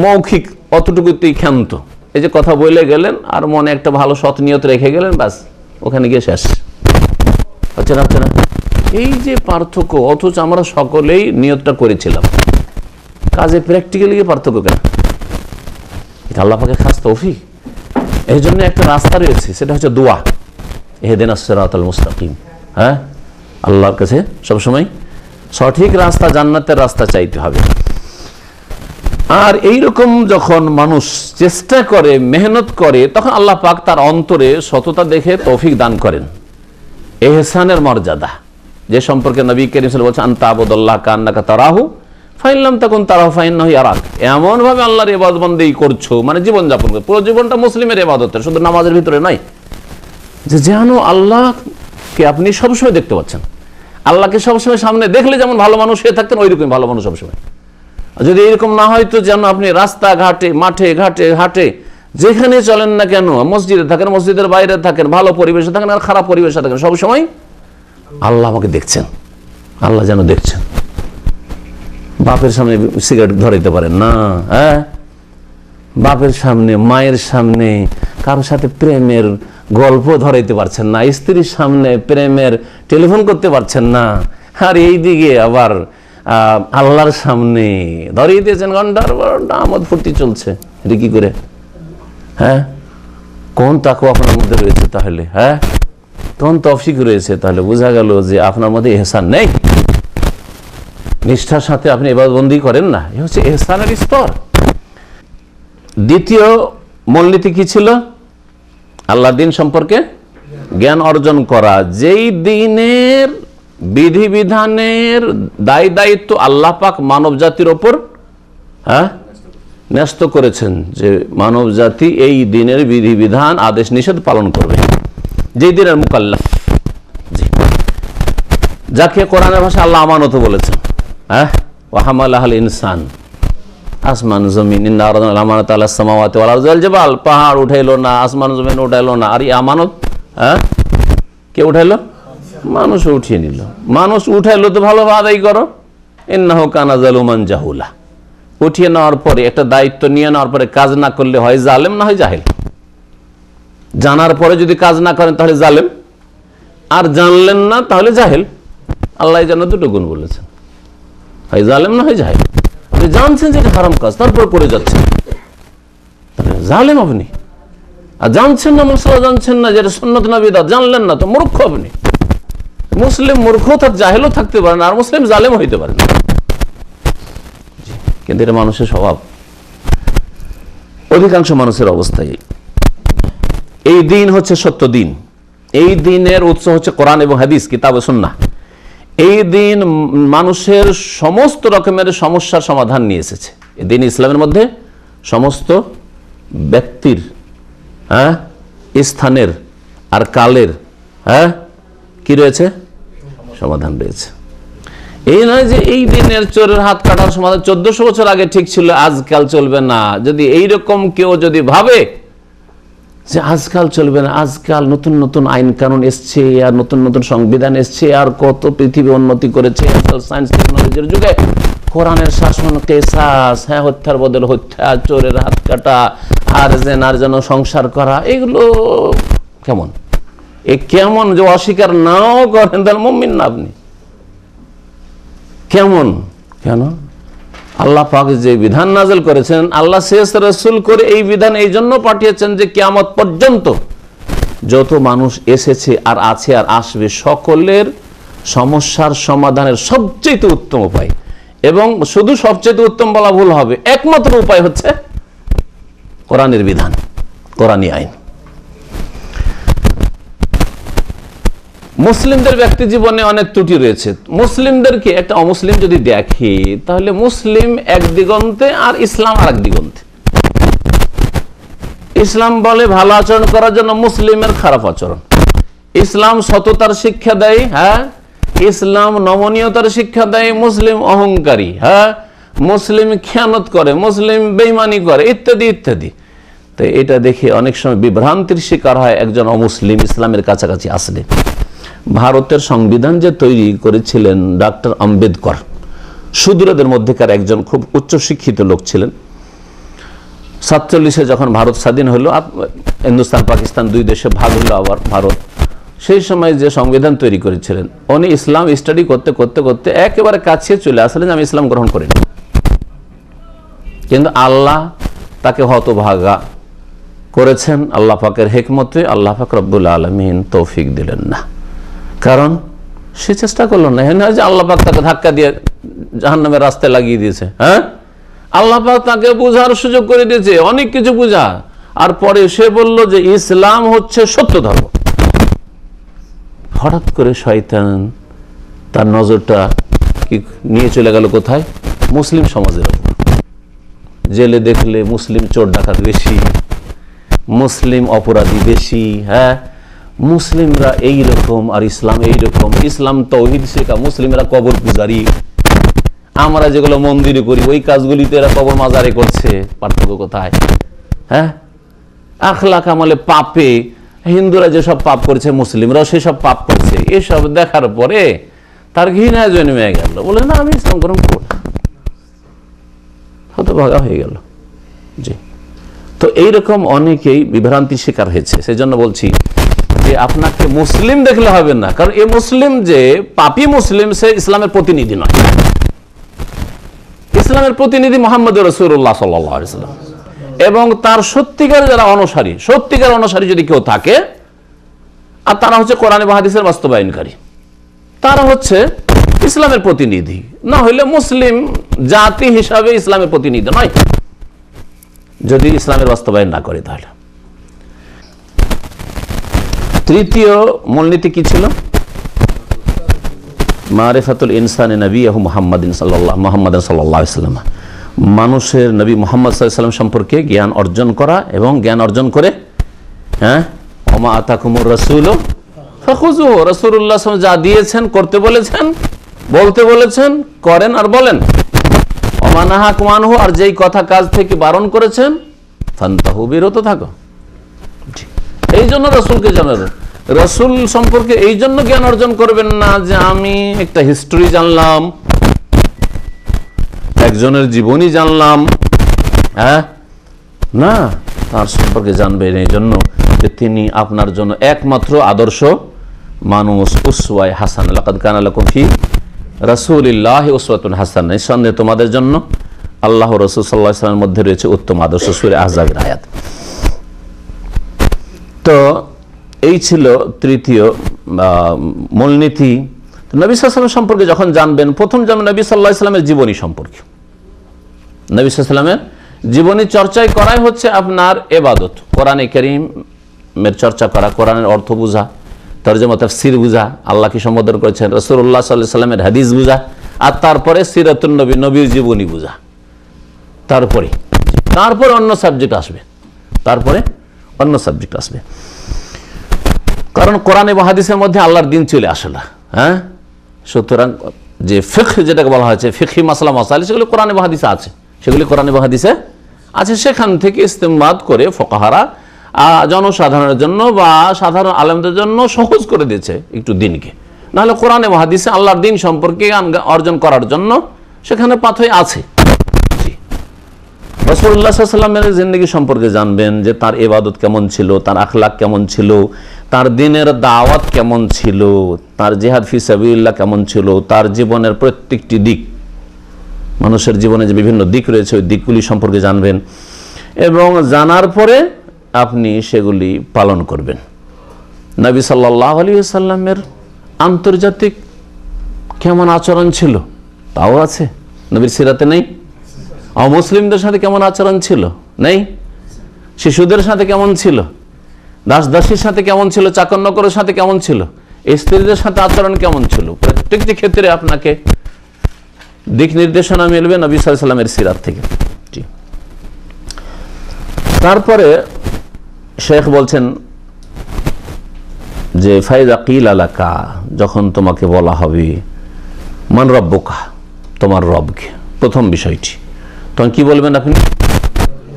মৌখিক অতটুকুতেই ক্ষান্ত, এই যে কথা বলে গেলেন আর মনে একটা ভালো সৎ নিয়ত রেখে গেলেন, ব্যাস ওখানে গিয়ে শেষ। হচ্ছে না, হচ্ছে না? এই যে পার্থক্য, অথচ আমরা সকলেই নিয়তটা করেছিলাম, কাজে প্র্যাকটিক্যালি পার্থক্য কেন? এটা আল্লাহ পাকের খাস তৌফিক। এই জন্য একটা রাস্তা রয়েছে, সেটা হচ্ছে দোয়া, ইহদিনাস সিরাতাল মুস্তাকিম। হ্যাঁ, আল্লাহর কাছে সবসময় সঠিক রাস্তা, জান্নাতের রাস্তা চাইতে হবে। আর এইরকম যখন মানুষ চেষ্টা করে, মেহনত করে, তখন আল্লাহ পাক তার অন্তরে সততা দেখে তৌফিক দান করেন। ইহসানের মর্যাদা, যে সম্পর্কে নবী কারীম সাল্লাল্লাহু আলাইহি ওয়াসাল্লাম বলেছেন আনতা আবুদুল্লাহ কান্নাকা তারাহু ফাইন লাম তাকুন তারাহু ফাইন্নাহু ইয়ারাক। এমন ভাবে আল্লাহর ইবাদত বন্দেগী করছো, মানে জীবন যাপন করছো, পুরো জীবনটা মুসলিমের ইবাদতের, শুধু নামাজের ভিতরে নয়, যে যেন আল্লাহকে আপনি সবসময় দেখতে পাচ্ছেন। আল্লাহকে সবসময় সামনে দেখলে যেমন ভালো মানুষ হয়ে থাকতেন, ওইরকম ভালো মানুষ সবসময়। যদি এরকম না হয় তো যেন আপনি রাস্তা ঘাটে, মাঠে ঘাটে, হাটে, যেখানে চলেন না কেন, মসজিদে থাকেন, মসজিদের বাইরে থাকেন, ভালো পরিবেশে থাকেন আর খারাপ পরিবেশে থাকেন, সবসময় আল্লাহ আমাকে দেখছেন, আল্লাহ যেন দেখছেন। বাপের সামনে সিগারেট ধরাইতে পারেন না, হ্যাঁ, বাপের সামনে, মায়ের সামনে কারোর সাথে প্রেমের গল্প ধরাইতে পারছেন না, স্ত্রীর সামনে প্রেমের টেলিফোন করতে পারছেন না, আর এই দিকে আবার আল্লাহর সামনে ধরিয়ে দিয়েছেন ঘন্টার ঘন্টা আমোদ ফুর্তি চলছে। এটা কি করে? হ্যাঁ, কোন তাকওয়া আপনার মধ্যে রয়েছে তাহলে? হ্যাঁ, কোন তৌফিক রয়েছে তাহলে? বোঝা গেল যে আপনার মধ্যে ইহসান নেই, নিষ্ঠার সাথে আপনি ইবাদতবন্দি করেন না। এ হচ্ছে ইহসানের স্তর। দ্বিতীয় মূলনীতি কি ছিল? আল্লাহর দিন সম্পর্কে জ্ঞান অর্জন করা। যেই দিনের বিধিবিধানের দায় দায়িত্ব আল্লাহ পাক মানব জাতির ওপর ন্যস্ত করেছেন, যে মানব জাতি এই দিনের বিধিবিধান, আদেশ নিষেধ পালন করবে, যেই দিনের মুকাল্লাফ, যাকে কোরআনের ভাষায় আল্লাহ আমানত বলেছেন। ওয়া হামালাহাল ইনসান, আসমান জমিন, ইন্না আরাদনাল আমানাতা আলাস সামাওয়াতি ওয়াল আরদি ওয়াল জিবাল, পাহাড় উঠাইলো না, আসমান জমিন উঠাইলো না, আর এই আমানত কে উঠাইলো? মানুষ উঠিয়ে নিল। মানুষ উঠাইলো তো ভালোভাবে আদায় করো। ইন্নাহু কানা যালুমান জাহুলা। উঠিয়ে নেওয়ার পরে, একটা দায়িত্ব নিয়ে নেওয়ার পরে কাজ না করলে হয় জালেম, না হয় জাহেল। জানার পরে যদি কাজ না করেন তাহলে জালেম, আর জানলেন না তাহলে জাহেল। আল্লাহ যেন দুটো গুণ বলেছেন, হয় জালেম না হয় জাহেল। আপনি জানছেন যে এটা হারাম কাজ, তারপর করে যাচ্ছেন, তাহলে জালেম আপনি। আর জানছেন না, মশলা জানছেন না, যেটা সুন্নত না বিদআত, জানলেন না, তো মূর্খ আপনি। মুসলিম মূর্খ থাক, জাহেলও থাকতে পারেন, আর মুসলিম জালেম হইতে পারেন। কিন্তু এটা মানুষের স্বভাব, অধিকাংশ মানুষের অবস্থায়। এই দিন হচ্ছে সত্য দিন। এই দিনের উৎস হচ্ছে কোরআন এবং হাদিস, কিতাব ও সুন্নাহ। এই দিন মানুষের সমস্ত রকমের সমস্যার সমাধান নিয়ে এসেছে। এই দিন ইসলামের মধ্যে সমস্ত ব্যক্তির, স্থানের আর কালের কি রয়েছে? সমাধান রয়েছে। এই নয় যে এই দিনের চোরের হাত কাটার সমাধান 1400 বছর আগে ঠিক ছিল, আজকাল চলবে না। যদি এইরকম কেউ যদি ভাবে যে আজকাল চলবে না, আজকাল নতুন নতুন আইন কানুন এসছে, আর নতুন নতুন সংবিধান এসছে, আর কত পৃথিবী উন্নতি করেছে, আজকাল সায়েন্স টেকনোলজির যুগে কোরআনের শাসন, কেসাস, হ্যাঁ, হত্যার বদলে হত্যা, চোরের হাত কাটা, আর জেনার জন্য সংসার করা, এগুলো কেমন? এ কেমন যে অস্বীকার নাও করেন তাহলে মুমিন না আপনি? কেমন? কেন? আল্লাহ পাক যে বিধান নাযিল করেছেন, আল্লাহ শেষ রাসূল করে এই বিধান এই জন্য পাঠিয়েছেন যে কিয়ামত পর্যন্ত যত মানুষ এসেছে আর আছে আর আসবে সকলের সমস্যার সমাধানের সবচেয়ে উত্তম উপায়, এবং শুধু সবচেয়ে উত্তম বলা ভুল হবে, একমাত্র উপায় হচ্ছে কোরআনের বিধান, কোরআনী আইন। মুসলিমদের ব্যক্তি জীবনে অনেক ত্রুটি রয়েছে। মুসলিমদেরকে একটা অমুসলিম যদি দেখে তাহলে মুসলিম এক দিগন্তে আর ইসলাম আর এক দিগন্তে। ইসলাম বলে ভালো আচরণ করার জন্য, মুসলিমের খারাপ আচরণ। ইসলাম সততার শিক্ষা দেয়, হ্যাঁ, ইসলাম নমনীয়তার শিক্ষা দেয়, মুসলিম অহংকারী, হ্যাঁ, মুসলিম খেয়ানত করে, মুসলিম বেঈমানি করে, ইত্যাদি ইত্যাদি। তো এটা দেখে অনেক সময় বিভ্রান্তির শিকার হয় একজন অমুসলিম ইসলামের কাছাকাছি আসলে। ভারতের সংবিধান যে তৈরি করেছিলেন ডক্টর আম্বেদকর, সুদূরদের মধ্যেকার একজন খুব উচ্চশিক্ষিত লোক ছিলেন। 47-এ যখন ভারত স্বাধীন হলো, হিন্দুস্তান পাকিস্তান দুই দেশে ভাগ হলো আবার ভারত, সেই সময় যে সংবিধান তৈরি করেছিলেন উনি ইসলাম স্টাডি করতে করতে করতে একেবারে কাছে চলে আসলেন আমি ইসলাম গ্রহণ করিনি। কিন্তু আল্লাহ তাকে হতভাগা করেছেন, আল্লাহ পাকের হিকমতে আল্লাহ পাক রব্বুল আলামিন তৌফিক দিলেন না। কারণ সে চেষ্টা করলো না, হ্যাঁ, যে আল্লাহ পাক তাকে ধাক্কা দিয়ে জাহান্নামের রাস্তায় লাগিয়ে দিয়েছে। হ্যাঁ, আল্লাহ পাক তাকে বুঝার সুযোগ করে দিয়েছে, অনেক কিছু বুঝা। আর পরে সে বলল যে ইসলাম হচ্ছে সত্য ধর্ম। হঠাৎ করে শয়তান তার নজরটা কি নিয়ে চলে গেল কোথায়? মুসলিম সমাজের উপর। জেলে দেখলে মুসলিম চোর ডাকাত বেশি, মুসলিম অপরাধী বেশি, হ্যাঁ, মুসলিমরা এই রকম আর ইসলাম এই রকম। ইসলাম তাওহীদ শেখা, মুসলিমরা কবর পূজারি। আমরা যেগুলো মন্দিরে করি ওই কাজগুলিতে এরা কবর মাজারে করছে। পার্থক্য কোথায়? হ্যাঁ, আখলাক আমলে পাপে হিন্দুরা যেসব পাপ করছে মুসলিমরাও সেসব পাপ করছে। এসব দেখার পরে তার ঘৃণা জন্মে গেল, বলে না আমি ইসলাম গ্রহণ করব না, হতভাগা হয়ে গেল। জি, তো এইরকম অনেকেই বিভ্রান্তির শিকার হয়েছে। সেই জন্য বলছি যে আপনাকে মুসলিম দেখলে হবে না, কারণ এই মুসলিম যে পাপী মুসলিম সে ইসলামের প্রতিনিধি নয়। ইসলামের প্রতিনিধি মুহাম্মদ রাসূলুল্লাহ সাল্লাল্লাহু আলাইহি ওয়াসাল্লাম, এবং তার সত্যিকার যারা অনুসারী, সত্যিকার অনুসারী যদি কেউ থাকে, আর তারা হচ্ছে কোরআন এবং হাদিসের বাস্তবায়নকারী, তারা হচ্ছে ইসলামের প্রতিনিধি। না হইলে মুসলিম জাতি হিসাবে ইসলামের প্রতিনিধি নয়, যদি ইসলামের বাস্তবায়ন না করে। তাহলে তৃতীয় মূলনীতি কি ছিল? মারিফাতুল ইনসানি নবিয়্যহু মুহাম্মাদিন সাল্লাল্লাহু আলাইহি ওয়াসাল্লাম, মানুষের নবী মুহাম্মদ সাল্লাল্লাহু আলাইহি ওয়াসাল্লাম সম্পর্কে জ্ঞান অর্জন করা, এবং জ্ঞান অর্জন করে, হ্যাঁ, ওমা আতাকুমুর রাসূলু ফাখুযুহু, রাসূলুল্লাহ সাল্লাল্লাহু আলাইহি ওয়াসাল্লাম যা দিয়েছেন, করতে বলেছেন, বলতে বলেছেন, করেন আর বলেন। ওমা নাহাকুম আনহু, আর যেই কথা কাজ থেকে বারণ করেছেন, ফান্তাহু, বিরত থাকো। এই জন্য রাসূলকে জানার, রাসূল সম্পর্কে এই জন্য জ্ঞান অর্জন করবেন না যে আমি একটা হিস্ট্রি জানলাম, একজনের জীবনী জানলাম, হ্যাঁ, না, তার সম্পর্কে জানবেন এই জন্য যে তিনি আপনার জন্য একমাত্র আদর্শ মানুষ। উসওয়ায়ে হাসানাহ, লাকাদ কানা লাকুম ফি রাসূলিল্লাহি উসওয়াতুন হাসানাহ, নিঃসন্দেহে তোমাদের জন্য আল্লাহ রাসূল সাল্লাল্লাহু আলাইহি ওয়াসাল্লামের মধ্যে রয়েছে উত্তম আদর্শ। সূরা আহজাবের আয়াত। তো এই ছিল তৃতীয় মূলনীতি। নবী সাল্লাল্লাহু আলাইহি ওয়াসাল্লাম সম্পর্কে যখন জানবেন, প্রথম জানবেন নবী সাল্লাল্লাহু আলাইহি ওয়াসাল্লামের জীবনী সম্পর্কে। নবী সাল্লাল্লাহু আলাইহি ওয়াসাল্লামের জীবনী চর্চাই করাই হচ্ছে আপনার ইবাদত। কোরআনে কারীমের চর্চা করা, কোরআনের অর্থ বোঝা, তরজমা তাফসীর বোঝা, আল্লাহ কি সম্বোধন করেছেন, রাসূলুল্লাহ সাল্লাল্লাহু আলাইহি ওয়াসাল্লামের হাদিস বোঝা, আর তারপরে সিরাতুন নবী, নবীর জীবনী বোঝা। তারপরে অন্য সাবজেক্ট আসবে, তারপরে অন্য সাবজেক্ট আসবে। কারণ কোরআন এবং হাদিসের মধ্যে আল্লাহর দ্বীন চলে আসে না। হ্যাঁ, সুতরাং যে ফিকহ যেটাকে বলা হয়েছে, ফিকহি মাসলা মাসাইল, সেগুলি কোরআন এবং হাদিসে আছে, সেগুলি কোরআন এবং হাদিসে আছে। সেখান থেকে ইস্তেমবাদ করে ফুকাহারা জনসাধারণের জন্য বা সাধারণ আলেমদের জন্য সহজ করে দিয়েছে একটু দিনকে। নাহলে কোরআন এবং হাদিসে আল্লাহর দ্বীন সম্পর্কে অর্জন করার জন্য সেখানে পাথর আছে। রাসূলুল্লাহ সাল্লাল্লাহু আলাইহি ওয়াসাল্লামের জিন্দেগি সম্পর্কে জানবেন যে তার ইবাদত কেমন ছিল, তার আখলাক কেমন ছিল, তার দ্বীনের দাওয়াত কেমন ছিল, তার জিহাদ ফি সাবিলিল্লাহ কেমন ছিল, তার জীবনের প্রত্যেকটি দিক, মানুষের জীবনে যে বিভিন্ন দিক রয়েছে ওই দিকগুলি সম্পর্কে জানবেন এবং জানার পরে আপনি সেগুলি পালন করবেন। নবী সাল্লাল্লাহু আলাইহি ওয়াসাল্লামের আন্তর্জাতিক কেমন আচরণ ছিল তাও আছে, নবীর সিরাতে নেই? অমুসলিমদের সাথে কেমন আচরণ ছিল নেই? শিশুদের সাথে কেমন ছিল, দাস দাসীর সাথে কেমন ছিল, চাকর নকরের সাথে কেমন ছিল, স্ত্রীদের সাথে আচরণ কেমন ছিল, প্রত্যেকটি ক্ষেত্রে আপনাকে দিক নির্দেশনা মিলবে নবী সাল্লাল্লাহু আলাইহি ওয়াসাল্লামের সিরাত থেকে। তারপরে শেখ বলছেন যে ফাইদা কিল আলাকা, যখন তোমাকে বলা হবে মান রব্বুকা, তোমার রবকে, প্রথম বিষয়টি, তখন কি বলবেন আপনি?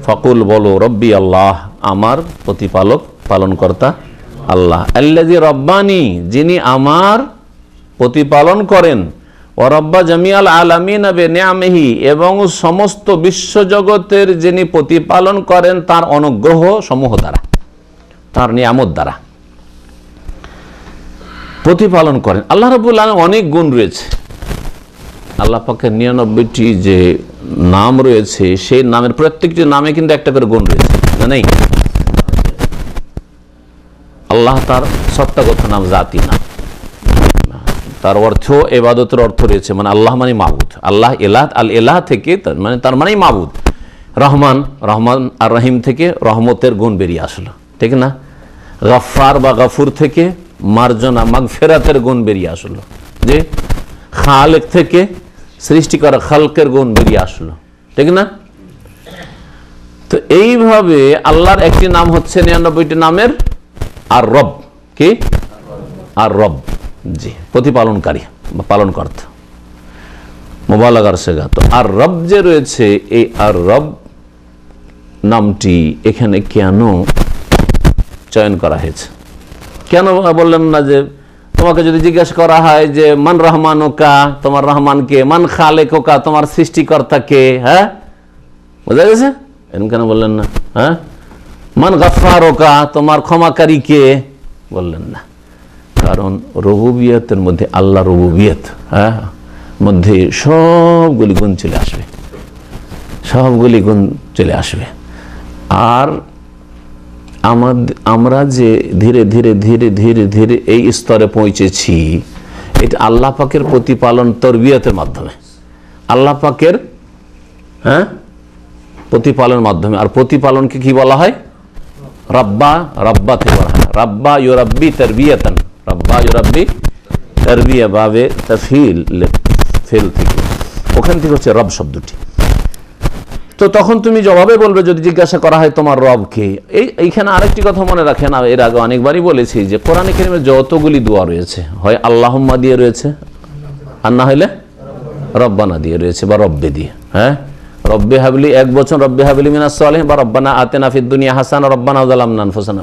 ফাকুল, বলো রব্বি আল্লাহ, আমার প্রতিপালক পালনকর্তা আল্লাহ, আল্লাযী রব্বানি, যিনি আমার প্রতিপালন করেন, ও রব্বা জামিয়াল আলামিন বিনিআমিহি, এবং সমস্ত বিশ্বজগতের যিনি প্রতিপালন করেন তার অনুগ্রহ সমূহ দ্বারা, তার নিয়ামত দ্বারা প্রতিপালন করেন। আল্লাহ রাব্বুল আলামিন অনেক গুণ রয়েছে, আল্লাহ পাকের 99টি যে নাম রয়েছে সেই নামের প্রত্যেকটি নামে কিন্তু একটা করে গুণ রয়েছে, না নেই? আল্লাহ তার সত্তাগত নাম, জাতি নাম, তার অর্থ ইবাদতের অর্থ রয়েছে, মানে আল্লাহ মানে মাবুদ, আল্লাহ এলাহ, আল এলাহ থেকে মানে তার মানেই মাবুদ। রহমান, রহমান আর রহিম থেকে রহমতের গুণ বেরিয়ে আসলো, ঠিক না? গফফার বা গফুর থেকে মার্জনা মাগফিরাতের গুণ বেরিয়ে আসলো, যে খালেক থেকে সৃষ্টি করা খালকের গুণ বেরিয়ে আসলো, ঠিক না? তো এইভাবে আল্লাহর একটি নাম হচ্ছে 99টি নামের আর রব, কি? আর রব, জি, প্রতিপালনকারী বা পালনকর্তা, মুবালাগার সেগা। তো আর রব যে রয়েছে, এই আর রব নামটি এখানে কেন চয়ন করা হয়েছে? কেন বললেন না যে তোমাকে যদি জিজ্ঞাসা করা হয় যে মান রহমানুকা, তোমার রহমানকে, মান খালেকুকা, তোমার সৃষ্টিকর্তাকে, হ্যাঁ, বোঝা গেছে? এরকম কেন বললেন না? হ্যাঁ, মান গফফারুকা, তোমার ক্ষমাকারীকে বললেন না? কারণ রুবুবিয়তের মধ্যে, আল্লাহ রুবুবিয়ত, হ্যাঁ, মধ্যে সবগুলি গুণ চলে আসবে, সবগুলি গুণ চলে আসবে। আর আমরা যে ধীরে ধীরে ধীরে ধীরে ধীরে এই স্তরে পৌঁছেছি, এটা আল্লাহ পাকের প্রতিপালন তরবিয়তের মাধ্যমে, আল্লাহ পাকের, হ্যাঁ, প্রতিপালনের মাধ্যমে। আর প্রতিপালনকে কি বলা হয়? রব্বা, রব্বা থেকে বলা হয়, রব্বা ইউরাব্বি তারবিয়াতান, রব্বা ইউরাব্বি তারবিয়া, বাবে তাফিল, ফেল থেকে, ওখান থেকে হচ্ছে রব শব্দটি। তো তখন তুমি জবাবে বলবে যদি জিজ্ঞাসা করা হয় তোমার রবকে। এইখানে আরেকটি কথা মনে রাখেন, এর আগে অনেকবারই বলেছি যে কোরআনে কারীমে যতগুলি দোয়া রয়েছে, হয় আল্লাহুম্মা দিয়ে রয়েছে, আর না হইলে রব্বানা দিয়ে রয়েছে, বা রব্বে দিয়ে, হ্যাঁ, রব্বে হাবলি এক বচন, রব্বে হাবলি মিনাস সালিহিন, বা রব্বানা আতিনা ফিদ দুনিয়া হাসানা, রব্বানা যালামনা আনফুসানা।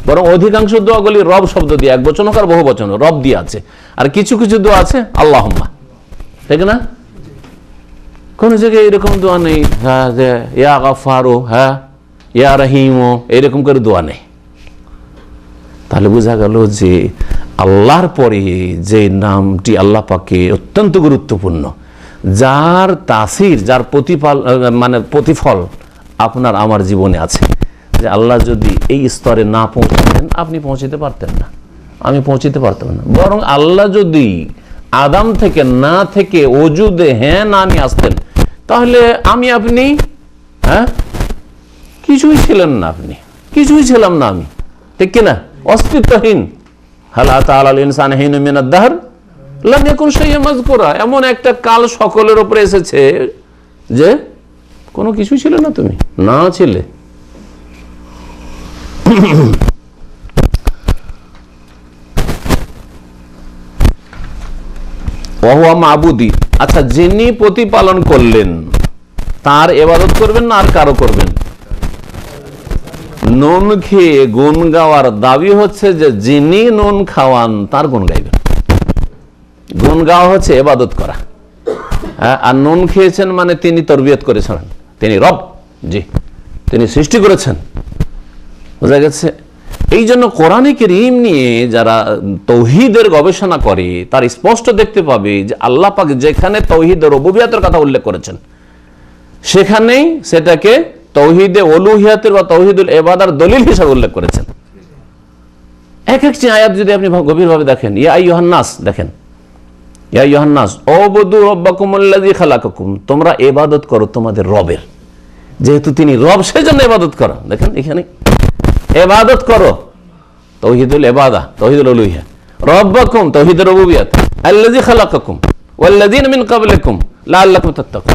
বরং অধিকাংশ দোয়াগুলি রব শব্দ দিয়ে, এক বচন হোক আর বহু বচন, রব দিয়ে আছে। আর কিছু কিছু দোয়া আছে আল্লাহুম্মা, ঠিক না? কোন জায়গায় এরকম দোয়া নেই, হ্যাঁ, যে ইয়া গফফারু, হ্যাঁ, ইয়া রহিমু, এরকম করে দোয়া নেই। তাহলে বোঝা গেল যে আল্লাহর পরে যে নামটি আল্লাহ পাকে অত্যন্ত গুরুত্বপূর্ণ, যার তাসির, যার প্রতিফল আপনার আমার জীবনে আছে, যে আল্লাহ যদি এই স্তরে না পৌঁছাতেন আপনি পৌঁছতে পারতেন না, আমি পৌঁছতে পারতাম না। বরং আল্লাহ যদি আদম থেকে, না থেকে, ওজুদে হ্যাঁ না নিয়ে আসতেন, তাহলে আমি আপনি, হ্যাঁ, কিছুই ছিলেন না, আপনি কিছুই ছিলাম না, আমি, ঠিক কিনা? অস্তিত্বহীন। হাল আতা আলাল ইনসানি হিনুম মিনাদ দাহর লাম ইয়াকুন শাইআন মাযকুরা, এমন একটা কাল সকলের উপরে এসেছে যে কোনো কিছু ছিল না, তুমি না ছিলে। ওয়া মাবুদি, আচ্ছা, যিনি প্রতিপালন করলেন তার ইবাদত করবেন না আর কারো করবেন? নুন খেয়ে গুণ গাওয়ার দাবি হচ্ছে যে যিনি নুন খাওয়ান তার গুণ গাইবেন। গুণ গাওয়া হচ্ছে ইবাদত করা, আর নুন খেয়েছেন মানে তিনি তরবিয়ত করেছেন, তিনি রব, জি, তিনি সৃষ্টি করেছেন। বোঝা গেছে? এই জন্য কোরআনে কারীম নিয়ে যারা তৌহিদের গবেষণা করে তার স্পষ্ট দেখতে পাবে যে আল্লাহ পাক যেখানে তৌহিদের রুবুবিয়তের কথা উল্লেখ করেছেন সেখানেই সেটাকে তৌহিদে উলুহিয়াতের বা তৌহিদুল ইবাদার দলিল হিসেবে উল্লেখ করেছেন। এক একটি আয়াত যদি আপনি গভীরভাবে দেখেন, ইয়া আইয়ুহান নাস, দেখেন ইয়া আইয়ুহান নাস উবুদু রাব্বাকুমুল্লাযী খালাকাকুম, তোমরা ইবাদত করো তোমাদের রবের, যেহেতু তিনি রব সেজন্য ইবাদত করো। দেখেন এখানে ইবাদত করো, তাওহীদুল ইবাদা, তাওহীদুল উলুহিয়া, রাব্বাকুম তাওহীদুর রুবুবিয়্যাত, আল্লাযী খালাকাকুম ওয়াল্লাযীনা মিন ক্বাবলিকুম লাআল্লাকুম তাত্তাকুন।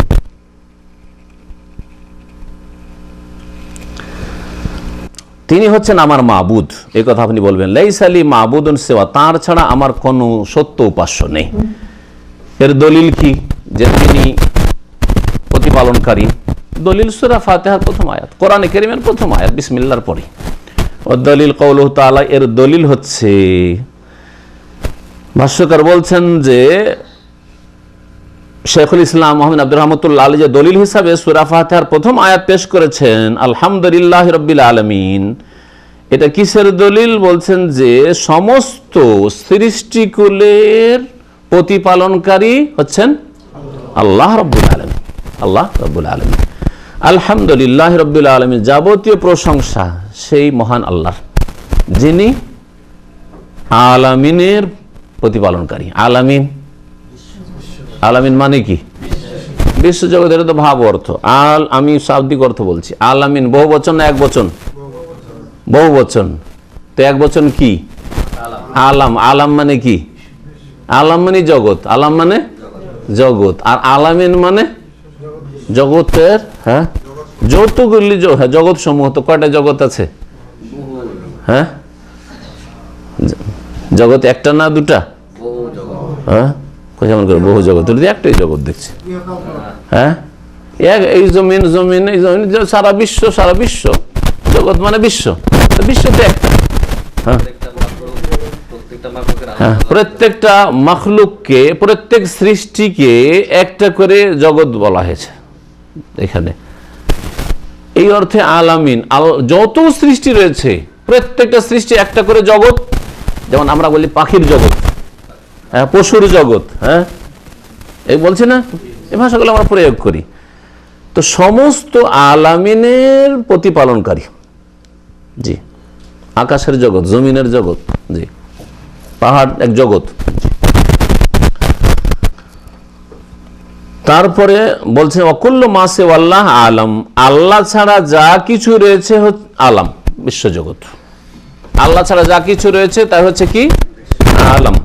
তিনি হচ্ছেন আমার মাবুদ, এই কথা আপনি বলবেন। লাইসা লি মাবুদুন সিওয়া, তার ছাড়া আমার কোনো সত্য উপাস্য নেই। এর দলিল কি? যে তিনি প্রতিপালনকারী। দলিল সূরা ফাতিহার প্রথম আয়াত, কোরআনে কারীমের প্রথম আয়াত বিসমিল্লাহর পরে। ও দলিল কওলুহু তাআলা, এর দলিল হচ্ছে, ভাষ্যকার বলছেন যে শেখুল ইসলাম মুহাম্মদ আব্দুর রহমতুল্লাহ আলাইহি যে দলিল হিসাবে সূরা ফাতিহার প্রথম আয়াত পেশ করেছেন আলহামদুলিল্লাহি রাব্বিল আলামিন, এটা কিসের দলিল? বলছেন যে সমস্ত সৃষ্টিকুলের প্রতিপালনকারী হচ্ছেন আল্লাহ রাব্বুল আলামিন, আল্লাহ রাব্বুল আলামিন। আলহামদুলিল্লাহি রাব্বিল আলামিন, যাবতীয় প্রশংসা সেই মহান আল্লাহর, যিনি আলামিনের প্রতিপালনকারী। আলামিন, আলামিন মানে কি? বিশ্বজগতের তো ভাব অর্থ। আমি শাব্দিক অর্থ বলছি। আলামিন বহু বচন না এক বচন? বহু বচন। তো এক বচন কি? আলাম। আলাম মানে কি? আলাম মানে জগৎ, আলাম মানে জগৎ, আর আলামিন মানে জগতের, হ্যাঁ, যতগুলি জগৎ সমূহ। তো কয়টা জগৎ আছে? হ্যাঁ, জগৎ একটা না দুটা? হ্যাঁ, কেমন করে বহু জগৎ? একটাই জগৎ দেখছি। হ্যাঁ, এই জমিন, জমিন, এই জমিন, সারা বিশ্ব, সারা বিশ্ব জগৎ মানে বিশ্ব, বিশ্ব তো একটা। হ্যাঁ, প্রত্যেকটা মাখলুককে, প্রত্যেক সৃষ্টিকে একটা করে জগৎ বলা হয়েছে এখানে। এই অর্থে আলামিন, যত সৃষ্টি রয়েছে প্রত্যেকটা সৃষ্টি একটা করে জগৎ। যেমন আমরা বলি পাখির জগৎ, হ্যাঁ, পশুর জগৎ, হ্যাঁ, এই বলছে না, এই ভাষাগুলো আমরা প্রয়োগ করি। তো সমস্ত আলামিনের প্রতিপালনকারী, জি। আকাশের জগৎ, জমিনের জগৎ, জি। পাহাড় এক জগৎ। তারপরে বলছে অকুল্লু মাসে আল্লাহ আলম, আল্লাহ ছাড়া যা কিছু রয়েছে আলাম, বিশ্বজগৎ। আল্লাহ ছাড়া যা কিছু রয়েছে তা হচ্ছে কি? আলাম।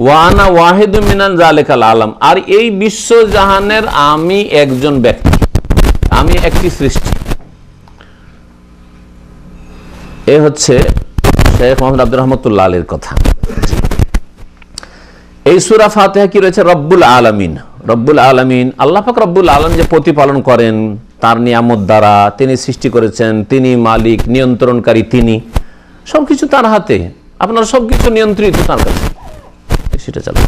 ওয়ানা ওয়াহিদু মিনান যালিকাল আলাম, আর এই বিশ্বজাহানের আমি একজন ব্যক্তি, আমি একটি সৃষ্টি। এ হচ্ছে শেখ মুহাম্মদ আব্দুর রহমতুল্লাহ আলাইহির কথা। এই সূরা ফাতিহা কি রয়েছে? রব্বুল আলামিন। রব্বুল আলামিন, আল্লাহ পাক রব্বুল আলামিন যে প্রতিপালন করেন তার নিয়ামত দ্বারা, তিনি সৃষ্টি করেছেন, তিনি মালিক, নিয়ন্ত্রণকারী, তিনি সবকিছু তার হাতে, আপনার সবকিছু নিয়ন্ত্রিত তার কাছে, সেটা চালু।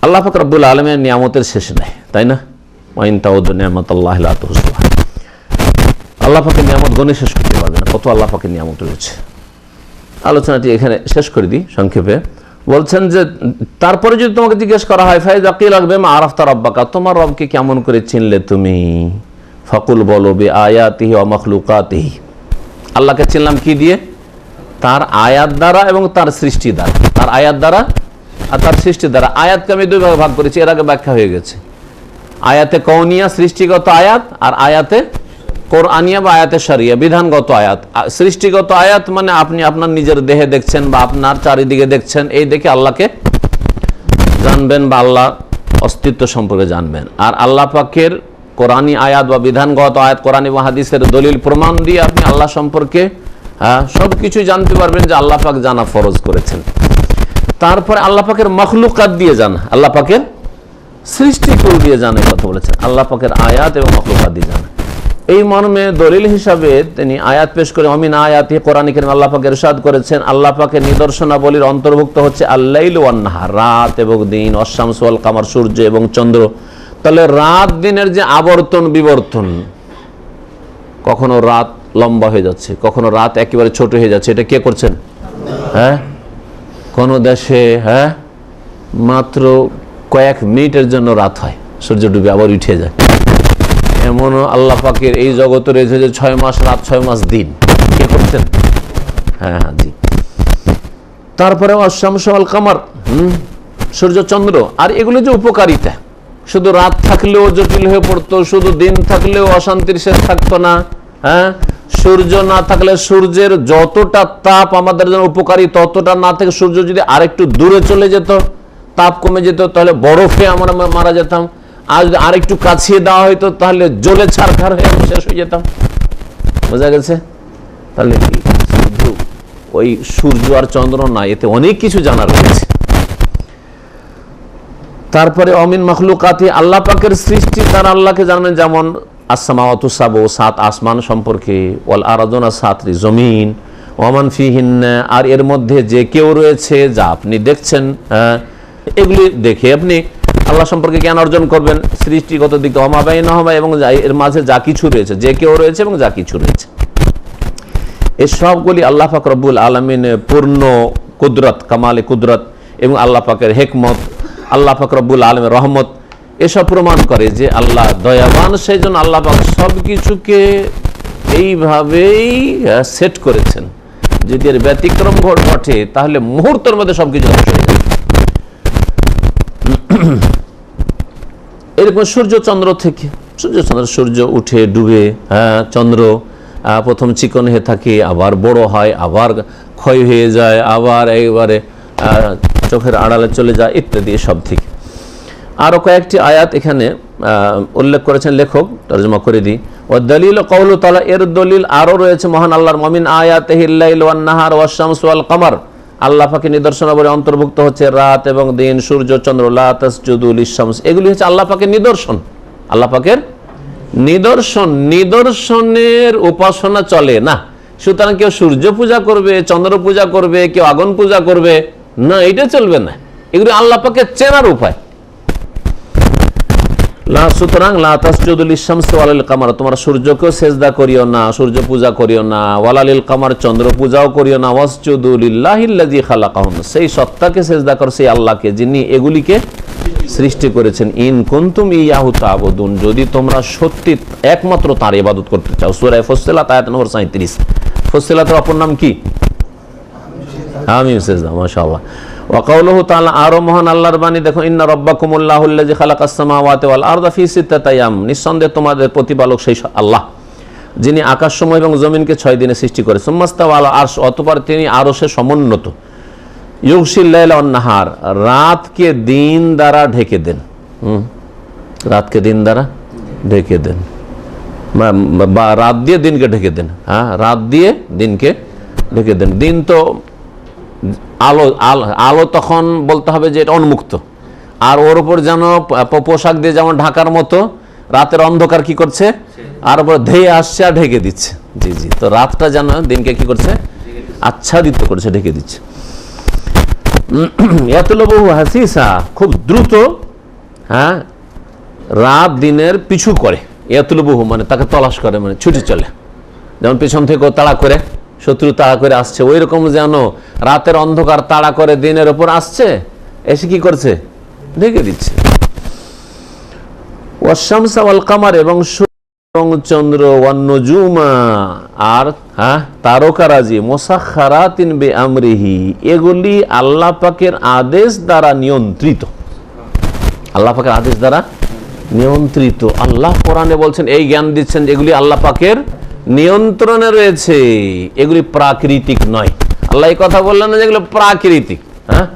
আল্লাহ পাক রব্বুল আলামিনের নিয়ামতের শেষ নাই, তাই না? ওয়াইন তাউদ্দু নিয়ামাতাল্লাহি লা তুহসুহা, আল্লাহ পাকের নিয়ামত গণে শেষ করতে পারবে না, কত আল্লাহ পাকের নিয়ামত রয়েছে। আলোচনাটি এখানে শেষ করে দিই সংক্ষেপে। বলছেন যে তারপরে যদি তোমাকে জিজ্ঞেস করা হয় ফাইযা কিলা বিমা আরাফতা রাব্বাকা, তোমার রবকে কেমন করে চিনলে তুমি? ফাকুল, বলো, বিআয়াতিহি ওয়া মাখলুকাতিহি, আল্লাহকে চিনলাম কি দিয়ে? তার আয়াত দ্বারা এবং তার সৃষ্টি দ্বারা। তার আয়াত দ্বারা আর তার সৃষ্টি দ্বারা। আয়াতকে আমি দুই ভাগে ভাগ করেছি, এর আগে ব্যাখ্যা হয়ে গেছে। আয়াতে কওনিয়া, সৃষ্টিগত আয়াত, আর আয়াতে কোরআনিয়া বা আয়াতে শরিয়া, বিধানগত আয়াত। সৃষ্টিগত আয়াত মানে আপনি আপনার নিজের দেহে দেখছেন বা আপনার চারিদিকে দেখছেন, এই দেখে আল্লাহকে জানবেন বা আল্লাহ অস্তিত্ব সম্পর্কে জানবেন। আর আল্লাহ পাকের কোরআনী আয়াত বা বিধানগত আয়াত, কোরআন এবং হাদিসের দলিল প্রমাণ দিয়ে আপনি আল্লাহ সম্পর্কে সব কিছুই জানতে পারবেন যে আল্লাহ পাক জানা ফরজ করেছেন। তারপরে আল্লাহ পাকের মখলুকাত দিয়ে জানা, আল্লাহ পাকের সৃষ্টিকুল দিয়ে জানা, কথা বলেছেন। আল্লাহ পাকের আয়াত এবং মখলুকাত দিয়ে জানা, এই মর্মে দলিল হিসাবে তিনি আয়াত পেশ করে অমিন আয়াতি কোরআনে কারীমে আল্লাহ পাক ইরশাদ করেছেন, আল্লাহ পাকের নিদর্শনাবলীর অন্তর্ভুক্ত হচ্ছে আল-লাইল ওয়ান নাহার, রাত এবং দিন, অশ-শামসু ওয়াল কামার, সূর্য এবং চন্দ্র। তাহলে রাত দিনের যে আবর্তন বিবর্তন, কখনো রাত লম্বা হয়ে যাচ্ছে, কখনো রাত একেবারে ছোট হয়ে যাচ্ছে, এটা কে করছেন? হ্যাঁ, কোন দেশে মাত্র কয়েক মিনিটের জন্য রাত হয়, সূর্য ডুবে আবার উঠে যায়। এমন আল্লাহ পাকের এই জগতে রয়েছে যে 6 মাস রাত 6 মাস দিন, কে করছেন? হ্যাঁ জি। তারপরে অশ-শামসু ওয়াল কামার, সূর্য চন্দ্র। আর এগুলো যে উপকারিতা, শুধু রাত থাকলেও জটিল হয়ে পড়তো, শুধু দিন থাকলেও অশান্তির শেষ থাকতো না। হ্যাঁ, সূর্য না থাকলে সূর্যের যতটা তাপ আমাদের জন্য উপকারী, ততটা না থেকে সূর্য যদি আরেকটু দূরে চলে যেত, তাপ কমে যেত, তাহলে বরফে আমরা মারা যেতাম। আর যদি আরেকটু কাছিয়ে দেওয়া হইতো তাহলে জ্বলে ছারখার হয়ে শেষ হয়ে যেতাম। বোঝা গেছে? তাহলে শুধু ওই সূর্য আর চন্দ্র না, এতে অনেক কিছু জানার রয়েছে। তারপরে অমিন মাখলুকাতি, আল্লাহ পাকের সৃষ্টি তারা আল্লাহকে জানেন, যেমন আসসামাওয়াতু সাবউ, 7 আসমান সম্পর্কে, ওয়াল আরদুনা 7টি জমিন, ওয়ামান ফিহিন্না, আর এর মধ্যে যে কেউ রয়েছে যা আপনি দেখছেন, এগুলি দেখে আপনি আল্লাহ সম্পর্কে জ্ঞান অর্জন করবেন সৃষ্টিগত দিক থেকে, ওমা বাইনাহুমা, এবং এর মাঝে যা কিছু রয়েছে, যে কেউ রয়েছে এবং যা কিছু রয়েছে, এই সবগুলি আল্লাহ পাক রব্বুল আলামিনের পূর্ণ কুদরত, কামালে কুদরত এবং আল্লাহ পাকের হিকমত, আল্লাহ পাক রব্বুল আলামিনের রহমত, এসব প্রমাণ করে যে আল্লাহ দয়াবান। সেই জন্য আল্লাহ পাক সব কিছুকে এইভাবেই সেট করেছেন, যদি এর ব্যতিক্রম ঘটে তাহলে মুহূর্তের মধ্যে সবকিছু ধ্বংস হয়ে যাবে। এরকম সূর্য চন্দ্র থেকে, সূর্য উঠে ডুবে, চন্দ্র প্রথম চিকন হয়ে থাকে, আবার বড় হয়, আবার ক্ষয় হয়ে যায়, আবার একেবারে চোখের আড়ালে চলে যায়, ইত্যাদি সব থেকে। আরো কয়েকটি আয়াত এখানে উল্লেখ করেছেন লেখক, তরজমা করে দিই। ও দলিল কওলু তাআলা, এর দলিল আরো রয়েছে মহান আল্লাহর, মুমিন আয়াতিহিল লাইল ওয়ান নাহার ওয়াশ-শামসু ওয়াল কামার, আল্লাহ পাকের নিদর্শনাবলী অন্তর্ভুক্ত হচ্ছে রাত এবং দিন, সূর্য চন্দ্র, লা তাসজুদু লিশ-শামস, এগুলি হচ্ছে আল্লাহ পাকের নিদর্শন। আল্লাহ পাকের নিদর্শন, নিদর্শনের উপাসনা চলে না। সুতরাং কেউ সূর্য পূজা করবে, চন্দ্র পূজা করবে, কেউ আগুন পূজা করবে না, এটা চলবে না। এগুলি আল্লাহ পাকের চেনার উপায়। সুতরাং লা তাসজুদু লিশ-শামসি ওয়ালাল কামার, তোমরা সূর্যকেও সেজদা করিও না, সূর্য পূজা করিও না, ওয়ালালিল কামার, চন্দ্র পূজাও করিও না, ওয়াসজুদু লিল্লাহিল্লাযী খালাকাহুন, সেই সত্তাকে সেজদা করো, সেই আল্লাহকে যিনি এগুলিকে সৃষ্টি করেছেন। ইন কুনতুম ইয়াহু তা'বুদুন, যদি তোমরা সত্যি একমাত্র তার ইবাদত করতে চাও। সূরা ফুসসিলাত আয়াত নম্বর 37। ফুসসিলাতের অপর নাম কি? হামিম সেজদা। মাশাআল্লাহ। ওয়া কাওলুহু তাআলা, আরো মহান আল্লাহর বাণী দেখো, ইন্না রাব্বাকুমুল্লাহুল্লাযী খালাকাস সামাওয়াতি ওয়াল আরদা ফি সিত্তাতি আইয়াম, নিঃসন্দেহে তোমাদের প্রতিপালক সেই আল্লাহ যিনি আকাশসমূহ এবং জমিনকে 6 দিনে সৃষ্টি করে। সুম্মাস্তাওয়া আলা আরশ, অতঃপর তিনি আরশে সমুন্নত। ইউগশিল লাইলা ওয়ান নাহার, রাতকে দিন দ্বারা ঢেকে দেন। রাতকে দিন দ্বারা ঢেকে দেন, বা রাত দিয়ে দিনকে ঢেকে দেন। হ্যাঁ, রাত দিয়ে দিনকে ঢেকে দেন। দিন তো আলো, আলো তখন বলতে হবে যে এটা উন্মুক্ত, আর ওর উপর যেন পোশাক দিয়ে যেমন ঢাকার মতো রাতের অন্ধকার কি করছে, আর উপর ধেয়ে আসছে আর ঢেকে দিচ্ছে। জি জি, তো রাতটা যেন দিনকে কি করছে, আচ্ছাদিত করছে, ঢেকে দিচ্ছে। ইয়াতলুবুহু হাসিসা, খুব দ্রুত, হ্যাঁ, রাত দিনের পিছু করে। ইয়াতলুবুহু মানে তাকে তলাশ করে, মানে ছুটে চলে, যেমন পেছন থেকে তাড়া করে, শত্রু তাড়া করে আসছে, ওই রকম যেন রাতের অন্ধকার তাড়া করে দিনের উপর আসছে, এসে কি করছে, ঢেকে দিচ্ছে। ওয়াশ-শামসা ওয়াল কামার, এবং চন্দ্র, ওয়ান নুজুমা, আর তারকারাজি, মুসাখখারাতিন বিআমরিহি, এগুলি আল্লাহ পাকের আদেশ দ্বারা নিয়ন্ত্রিত। আল্লাহ পাকের আদেশ দ্বারা নিয়ন্ত্রিত। আল্লাহ কোরআনে বলছেন, এই জ্ঞান দিচ্ছেন যেগুলি আল্লাহ পাকের নিয়ন্ত্রণে রয়েছে, এগুলি প্রাকৃতিক নয়। আল্লাহ এই কথা বললেন না যেগুলো প্রাকৃতিক, হ্যাঁ,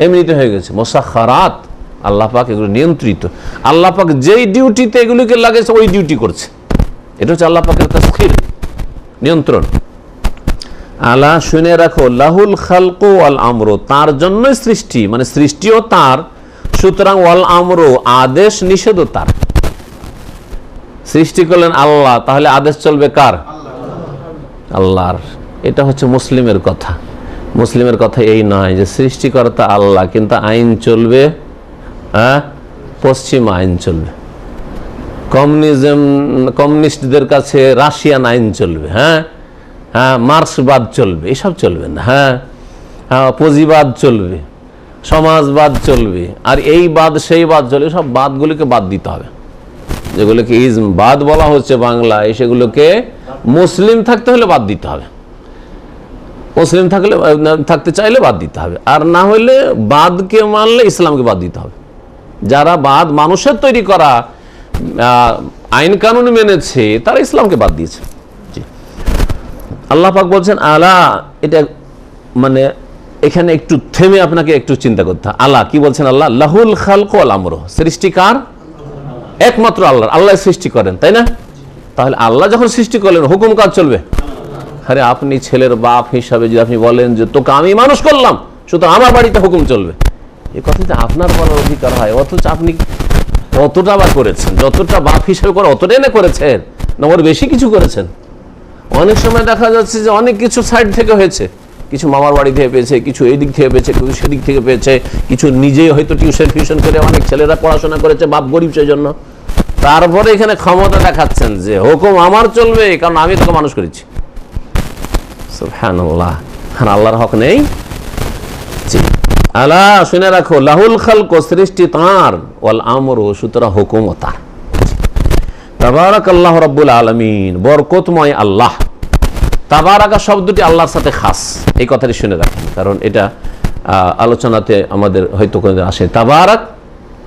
এমনিতে হয়ে গেছে। মুসাখখারাত, আল্লাহ পাক এগুলো নিয়ন্ত্রিত। আল্লাহ পাক যেই ডিউটিতে এগুলিকে লাগেছে ওই ডিউটি করছে, এটা হচ্ছে আল্লাহ পাকের তাসখির, নিয়ন্ত্রণ। আলা, শুনে রাখো, লাহুল খালকু ওয়াল আমরু, তার জন্যই সৃষ্টি, মানে সৃষ্টিও তার, সুতরাং ওয়াল আমরু, আদেশ নিষেধও তার। সৃষ্টি করলেন আল্লাহ, তাহলে আদেশ চলবে কার? আল্লাহর। এটা হচ্ছে মুসলিমের কথা। মুসলিমের কথা এই নয় যে সৃষ্টিকর্তা আল্লাহ, কিন্তু আইন চলবে পশ্চিমা আইন চলবে, কমিউনিস্টদের কাছে রাশিয়ান আইন চলবে, হ্যাঁ, মার্ক্সবাদ চলবে, এসব চলবে না। পুঁজিবাদ চলবে, সমাজবাদ চলবে, আর এই বাদ সেই বাদ চলবে। সব বাদগুলিকে বাদ দিতে হবে। যেগুলোকে ইজমবাদ বলা হচ্ছে বাংলায়, সেগুলোকে মুসলিম থাকতে হলে বাদ দিতে হবে। মুসলিম থাকতে চাইলে বাদ দিতে হবে, আর না হলে বাদকে মানলে ইসলামকে বাদ দিতে হবে। যারা বাদ মানুষের তৈরি করা আইন কানুন মেনেছে, তারা ইসলামকে বাদ দিয়েছে। আল্লাহ পাক বলছেন আলা, এটা মানে এখানে একটু থেমে আপনাকে একটু চিন্তা করতে হবে। আল্লাহ কি বলছেন? আল্লাহ লাহুল খালকু ওয়াল আমর, সৃষ্টিকার একমাত্র আল্লাহ। আল্লাহ সৃষ্টি করেন, তাই না? তাহলে আল্লাহ যখন সৃষ্টি করলেন, হুকুম কাজ চলবে। আরে আপনি ছেলের বাপ হিসাবে যদি আপনি বলেন যে তোকে আমি মানুষ করলাম, শুধু আমার বাড়িতে হুকুম চলবে, এই কথাটা আপনার বলার অধিকার হয়? অথচ আপনি কতটা বা করেছেন? যতটা বাপ হিসাবে করে অতটাই না করেছেন, না ওর বেশি কিছু করেছেন? অনেক সময় দেখা যাচ্ছে যে অনেক কিছু সাইড থেকে হয়েছে, কিছু মামার বাড়ি থেকে পেয়েছে, কিছু এই দিক থেকে পেয়েছে, কিছু সেদিক থেকে পেয়েছে, কিছু নিজেই হয়তো টিউশন করে অনেক ছেলেরা পড়াশোনা করেছে, বাপ গরিব সেই জন্য। তারপরে এখানে ক্ষমতা দেখাচ্ছেন যে হুকুম আমার চলবে, কারণ আমি তোকে মানুষ করেছি। সুবহানাল্লাহ। আর আল্লাহর হক নেই? জি। আলা, শুনে রাখো, লাহুল খালকু, সৃষ্টি তাঁর, ওয়াল আমরু, সুতরাং হুকুমও তাঁর। তাবারাকাল্লাহু রাব্বুল আলামিন, বরকতময় আল্লাহ। তাবারাকা শব্দটি আল্লাহর সাথে খাস, এই কথাটি শুনে রাখেন, কারণ এটা আলোচনাতে আমাদের হয়তো কোনো আসে। তাবারাক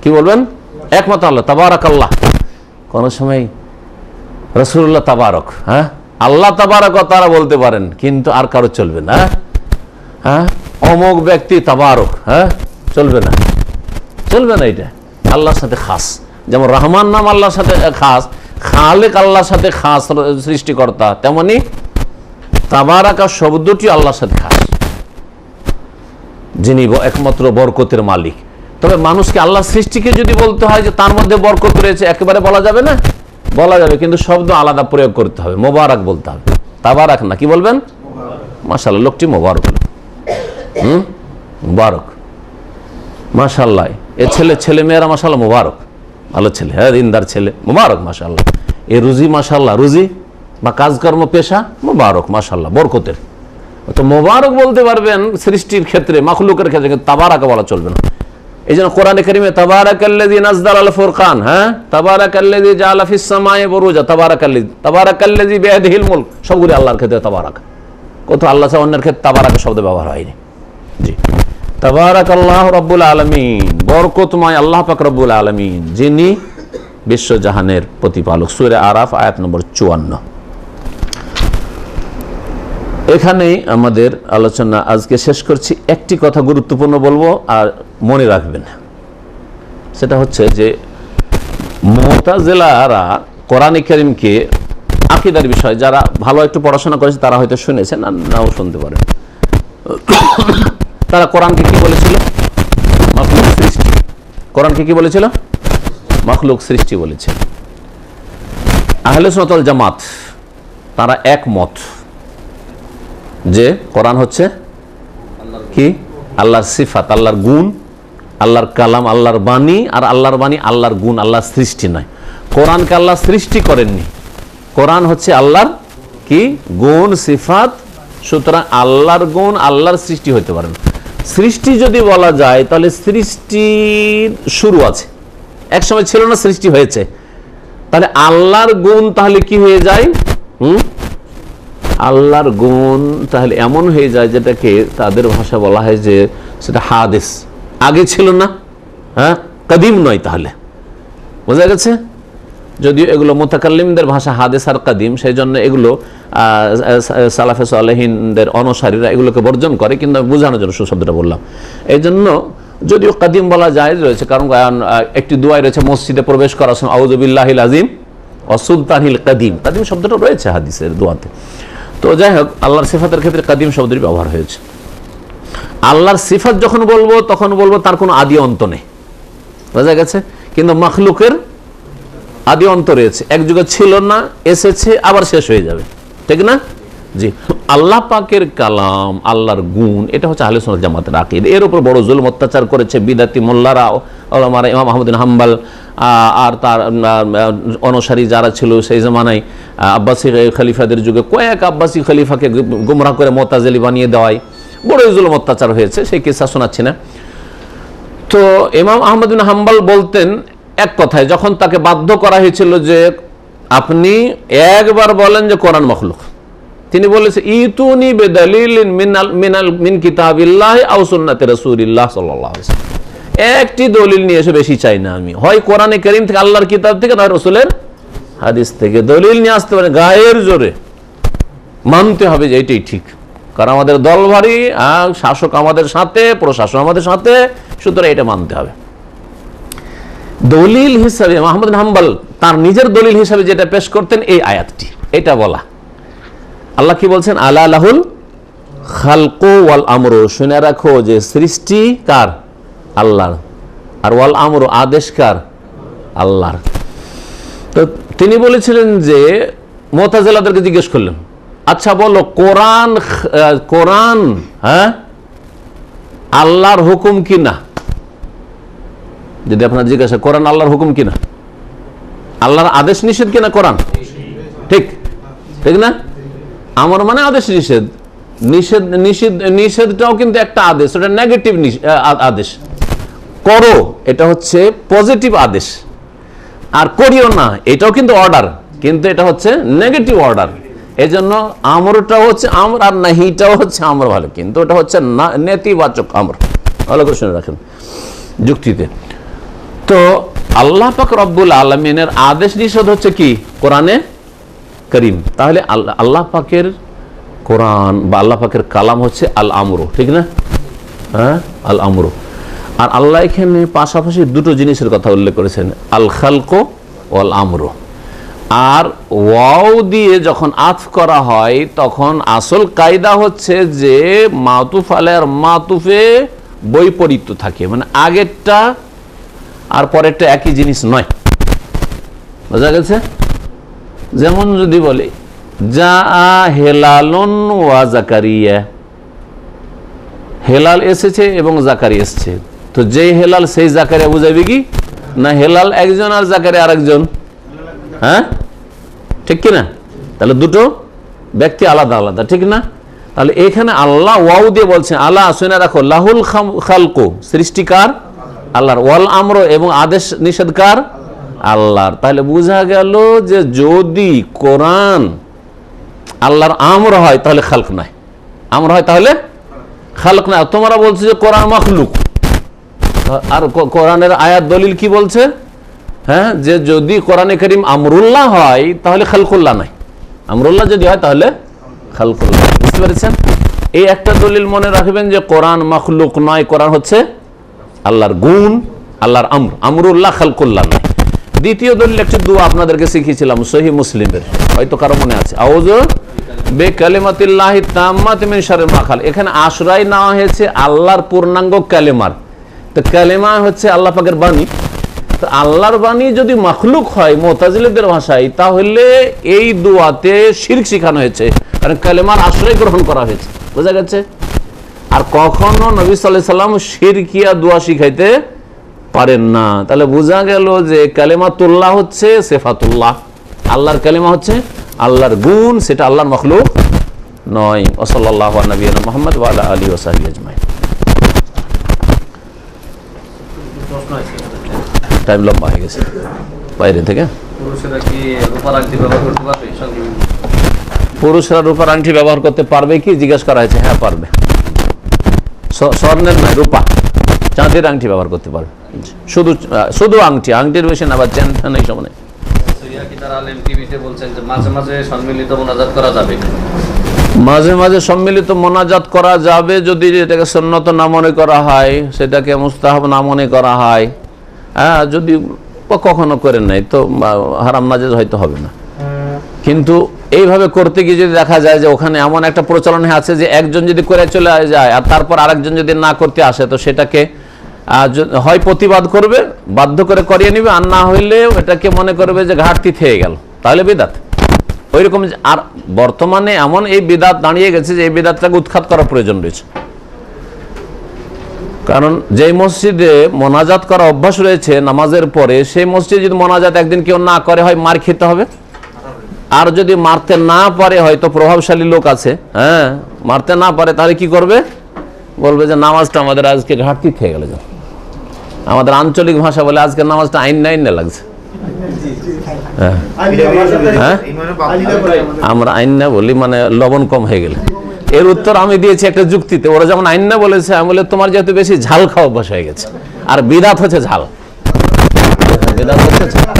কি বলবেন? একমাত্র আল্লাহ, তাবারাক আল্লাহ। কোন সময় রাসূলুল্লাহ তাবারক, আল্লাহ তাবারক তারা বলতে পারেন, কিন্তু আর কারো চলবে না। অমুক ব্যক্তি তাবারক, চলবে না, চলবে না। এটা আল্লাহর সাথে খাস। যেমন রহমান নাম আল্লাহর সাথে খাস, খালেক আল্লাহর সাথে খাস, সৃষ্টিকর্তা, তেমনি তাবারাকা শব্দটি আল্লাহর সাথে খাস, যিনি একমাত্র বরকতের মালিক। তবে মানুষকে আল্লাহ সৃষ্টিকে যদি বলতে হয় যে তার মধ্যে বরকত রয়েছে, একেবারে বলা যাবে না? বলা যাবে, কিন্তু শব্দ আলাদা প্রয়োগ করতে হবে। মোবারক বলতে হবে, তাবারাক না। কি বলবেন? মাশাআল্লাহ, লোকটি মোবারক, মুবারক, মাশাআল্লাহ। এ ছেলে মেয়েরা মাশাআল্লাহ মুবারক, ভালো ছেলে, দিনদার ছেলে, মুবারক, মাশাআল্লাহ। এ রুজি, মাশাআল্লাহ, রুজি বা কাজকর্ম পেশা মুবারক, মাশাআল্লাহ, বরকতের। তো মুবারক বলতে পারবেন সৃষ্টির ক্ষেত্রে, মাখলুকের ক্ষেত্রে, কিন্তু তাবারাকা বলা চলবে না। এই জন্য কোরআনে কারিমে তাবারাকাল্লাযী নাযালাল ফুরকান, তাবারাকাল্লাযী জাআলা ফিস সামায়ে বুরুজা, তাবারাকাল্লাযী বিয়াদিহিল মুলক, সবগুলো আল্লাহর ক্ষেত্রে তাবারাক। কত আল্লাহ ছাড়া অন্যের ক্ষেত্রে তাবারাকা শব্দ ব্যবহার হয়নি। জি, তাবারাকাল্লাহু রাব্বুল আলামিন, বরকতময় আল্লাহ পাক রব্বুল আলামিন, যিনি বিশ্বজাহানের প্রতিপালক। সূরা আরাফ আয়াত নম্বর 54। এখানেই আমাদের আলোচনা আজকে শেষ করছি। একটি কথা গুরুত্বপূর্ণ বলবো, আর মনে রাখবেন, সেটা হচ্ছে যে মুতাজিলারা কোরআন কারীমকে আকীদার বিষয়, যারা ভালো একটু পড়াশোনা করেছে তারা হয়তো শুনেছেন, আর নাও শুনতে পারেন। তারা কোরআনকে কি বলেছিল? মাখলুক সৃষ্টি। কোরআনকে কি বলেছিল? মাখলুক সৃষ্টি বলেছিল। আহলে সুন্নাত ওয়াল জামাত তারা একমত যে কোরআন হচ্ছে কি? আল্লাহর সিফাত, আল্লাহর গুণ, আল্লাহর কালাম, আল্লাহর বাণী। আর আল্লাহর বাণী আল্লাহর গুণ, আল্লাহর সৃষ্টি নয়। কোরআনকে আল্লাহ সৃষ্টি করেননি, কোরআন হচ্ছে আল্লাহর কি? গুণ, সিফাত। সুতরাং আল্লাহর গুণ আল্লাহর সৃষ্টি হতে পারে না। সৃষ্টি যদি বলা যায়, তাহলে সৃষ্টির শুরু আছে, এক সময় ছিল না, সৃষ্টি হয়েছে। তাহলে আল্লাহর গুণ তাহলে কি হয়ে যায়? আল্লাহর গুণ তাহলে এমন হয়ে যায় যেটাকে তাদের ভাষা বলা হয় যে সেটা হাদিস, আগে ছিল না, কাদিম নয়। তাহলে বোঝা গেছে? যদিও এগুলো মুতাকাল্লিমদের ভাষা হাদিস আর কাদিম, সেই জন্য এগুলো সালাফে সালেহিনদের অনুসারীরা এগুলোকে বর্জন করে, কিন্তু বোঝানোর জন্য শব্দটা বললাম। এই জন্য যদিও কাদিম বলা যায় রয়েছে, কারণ একটি দোয়াই রয়েছে মসজিদে প্রবেশ করার সময়, আউযু বিল্লাহিল আযীম ওয়া সুলতানিল কাদিম। কাদিম শব্দটা রয়েছে হাদিসের দোয়াতে। তো যাই হোক, আল্লাহর সিফাতের ক্ষেত্রে কাদিম শব্দের ব্যবহার হয়েছে। আল্লাহর সিফাত যখন বলবো, তখন বলবো তার কোনো আদি অন্ত নেই, বোঝা গেছে? কিন্তু মাখলুকের আদি অন্ত রয়েছে, এক যুগে ছিল না, এসেছে, আবার শেষ হয়ে যাবে, ঠিক না? জি, আল্লাহ পাকের কালাম, আল্লাহর গুণ, এটা হচ্ছে আহলে সুন্নাত জামাতের আকীদা। এর উপর বড় জুলুম অত্যাচার করেছে বিদাতি মোল্লারা, ওলামারা, ইমাম আহমদ বিন হাম্বল আর তার অনুসারী যারা ছিল সেই জামানায়, আব্বাসী খলিফাদের যুগে কয়েক আব্বাসী খলিফাকে গুমরাহ করে মুতাজিলি বানিয়ে দেওয়ায় বড় জুলুম অত্যাচার হয়েছে, সেই কিসসা শোনাচ্ছি না। তো ইমাম আহমদ বিন হাম্বল বলতেন এক কথায়, যখন তাকে বাধ্য করা হয়েছিল যে আপনি একবার বলেন যে কোরআন মাখলুক, তিনি বলেছেন ইতুনি বিদালিলিন মিন কিতাবিল্লাহ আও সুন্নাতি রাসূলিল্লাহ সাল্লাল্লাহু আলাইহি ওয়াসাল্লাম, একটি দলিল নিয়ে এসে, বেশি চাই না আমি, হয় কোরআনে কারীম থেকে, আল্লাহর কিতাব থেকে, নয় রাসূলের হাদিস থেকে দলিল নিয়ে আসতে পারে, গায়ের জোরে মানতে হবে যে এটাই ঠিক, কারণ আমাদের দল ভারী, শাসক আমাদের সাথে, প্রশাসন আমাদের সাথে, সুতরাং এটা মানতে হবে। দলিল হিসাবে আহমদ বিন হাম্বল তার নিজের দলিল হিসাবে যেটা পেশ করতেন এই আয়াতটি, এটা বলা, আল্লাহ কি বলছেন, আলা লাহুল খালকু ওয়াল আমরু, শুনে রাখো যে সৃষ্টি কার? আল্লাহর, আর ওয়াল আমরু, আদেশ কার? আল্লাহর। তো তিনি বলেছিলেন যে মুতাজিলাদেরকে জিজ্ঞেস করলেন, আচ্ছা বলো কোরআন হ্যাঁ আল্লাহর হুকুম কিনা? যদি আপনার জিজ্ঞাসা কোরআন আল্লাহর হুকুম কিনা, আল্লাহর আদেশ নিষেধ কিনা কোরআন, ঠিক ঠিক না? আমার মানে আদেশ নিষেধ, নিষেধটাও কিন্তু একটা আদেশ, ওটা নেগেটিভ আদেশ, করো এটা হচ্ছে পজিটিভ আদেশ, আর করিও না এটাও কিন্তু অর্ডার, কিন্তু এটা হচ্ছে নেগেটিভ অর্ডার। এই জন্য আমরটাও হচ্ছে আমর, আর নাহিটাও হচ্ছে আমর, ভালো, কিন্তু ওটা হচ্ছে নেতিবাচক আমর, ভালো করে শুনে রাখেন যুক্তিতে। তো আল্লাহ পাক রব্বুল আলামিনের আদেশ নিষেধ হচ্ছে কি? কোরআনে কারীম। তাহলে আল্লাহ পাকের কোরআন বা আল্লাহ পাকের কালাম হচ্ছে আল আমরু, ঠিক না? হ্যাঁ, আল আমরু। আর আল্লাহ এখানে পাশাপাশি দুটো জিনিসের কথা উল্লেখ করেছেন, আল খালকু ওয়াল আমরু। আর ওয়াও দিয়ে যখন আতফ করা হয় তখন আসল কায়দা হচ্ছে যে মাতুফ আলাইহির মাতুফে বৈপরীত্য থাকে, মানে আগেরটা আর পরেরটা একই জিনিস নয়, বোঝা গেছে? যেমন যদি বলি যা হেলালুন ওয়া জাকারিয়া, হেলাল এসেছে এবং জাকারিয়া এসেছে, তো যেই হেলাল সেই জাকারিয়া বুঝাবে কি না? হেলাল একজন আর জাকারিয়া আরেকজন, হ্যাঁ ঠিক কিনা? তাহলে দুটো ব্যক্তি আলাদা আলাদা, ঠিক না? তাহলে এখানে আল্লাহ ওয়াও দিয়ে বলছেন, আল্লাহ শুনে রাখো, লাহুল খালকু, সৃষ্টিকার আল্লাহর, ওয়াল আমর, এবং আদেশ নিষেধকার আল্লাহর। তাহলে বোঝা গেল যে যদি কোরআন আল্লাহর আমর হয় তাহলে খালক নাই, আমর হয় তাহলে খালক নাই। তোমরা বলছো যে কোরআন মাখলুক, আর কোরআনের আয়াত দলিল কি বলছে? হ্যাঁ, যে যদি কোরআনে কারীম আমরুল্লাহ হয় তাহলে খালকুল্লাহ নাই, আমরুল্লাহ যদি হয় তাহলে খালকুল্লাহ। বুঝতে পেরেছেন? এই একটা দলিল মনে রাখবেন যে কোরআন মাখলুক নয়, কোরআন হচ্ছে আল্লাহর গুণ, আল্লাহর আমর, আমরুল্লাহ খালকুল্লাহ নয়। দ্বিতীয় দলিল একটি দোয়া আপনাদেরকে শিখিয়েছিলাম সহিহ মুসলিমের, হয়তো কারো মনে আছে, আউযু বিকালিমাতিল্লাহি তাম্মাতি মিন শাররি মা খালাক। এখানে আশ্রয় নেওয়া হয়েছে আল্লাহর পূর্ণাঙ্গ কালেমার। তো কালেমা হচ্ছে আল্লাহ পাকের বাণী, তো আল্লাহর বাণী যদি মাখলুক হয় মুতাজিলিদের ভাষায়, তাহলে এই দোয়াতে শিরক শেখানো হয়েছে, কারণ কালেমার আশ্রয় গ্রহণ করা হয়েছে, বোঝা গেছে? আর কখনো নবী সাল্লাল্লাহু আলাইহি সাল্লাম শিরকিয়া দোয়া শিখাইতে পারেন না। তাহলে বোঝা গেল যে কালেমাতুল্লাহ হচ্ছে সিফাতুল্লাহ, আল্লাহর কালেমা হচ্ছে আল্লাহর গুণ, সেটা আল্লাহর মাখলুক নয়। সাল্লাল্লাহু আলা নবিয়িনা মুহাম্মদ ওয়া আলা আলিহি ওয়া সাহবিহি আজমাইন। টাইম লম্বা হয়ে গেছে বাইরে থেকে। পুরুষরা রূপার আংটি ব্যবহার করতে পারবে কি জিজ্ঞাসা করা হয়েছে? হ্যাঁ পারবে, স্বর্ণের নয়, রূপা চাঁদের আংটি ব্যবহার করতে পারবে, শুধু আংটি, আংটির বেশি না, বা চেন এই সময়। মাঝে মাঝে সম্মিলিত মোনাজাত করা যাবে যদি এটাকে সুন্নত না মনে করা হয়, সেটাকে মুস্তাহাব না মনে করা হয়। হ্যাঁ, যদি কখনো করেন নাই তো হারাম নাজেজ হয়তো হবে না, কিন্তু এইভাবে করতে গিয়ে যদি দেখা যায় যে ওখানে এমন একটা প্রচলন আছে যে একজন যদি করে চলে যায় আর তারপর আরেকজন যদি না করতে আসে, তো সেটাকে আর হয় প্রতিবাদ করবে, বাধ্য করে করিয়ে নিবে, আর না হইলে এটাকে মনে করবে যে ঘাটতি থেকে গেল, তাহলে বিদাত। ওইরকম। আর বর্তমানে এমন এই বিদাত দাঁড়িয়ে গেছে যে এই বিদাতটাকে উৎখাত করার প্রয়োজন রয়েছে। কারণ যেই মসজিদে মোনাজাত করা অভ্যাস রয়েছে নামাজের পরে, সেই মসজিদে যদি মোনাজাত একদিন কেউ না করে, হয় মার খেতে হবে, আর যদি মারতে না পারে, হয়তো প্রভাবশালী লোক আছে, হ্যাঁ, মারতে না পারে, তাহলে কি করবে? বলবে যে নামাজটা আমাদের আজকে ঘাটতি থেকে গেল। আমাদের আঞ্চলিক ভাষা বলে আজকে নামাজটা আইন না লাগছে। হ্যাঁ, আমরা আইন না বলি, মানে লবণ কম হয়ে গেলে। এর উত্তর আমি দিয়েছি একটা যুক্তিতে। ওরা যেমন আইন না বলেছে, আমি বলে তোমার যেহেতু বেশি ঝাল খাওয়া অভ্যাস হয়ে গেছে, আর বিদাত হচ্ছে ঝাল, বিদাত হচ্ছে ঝাল।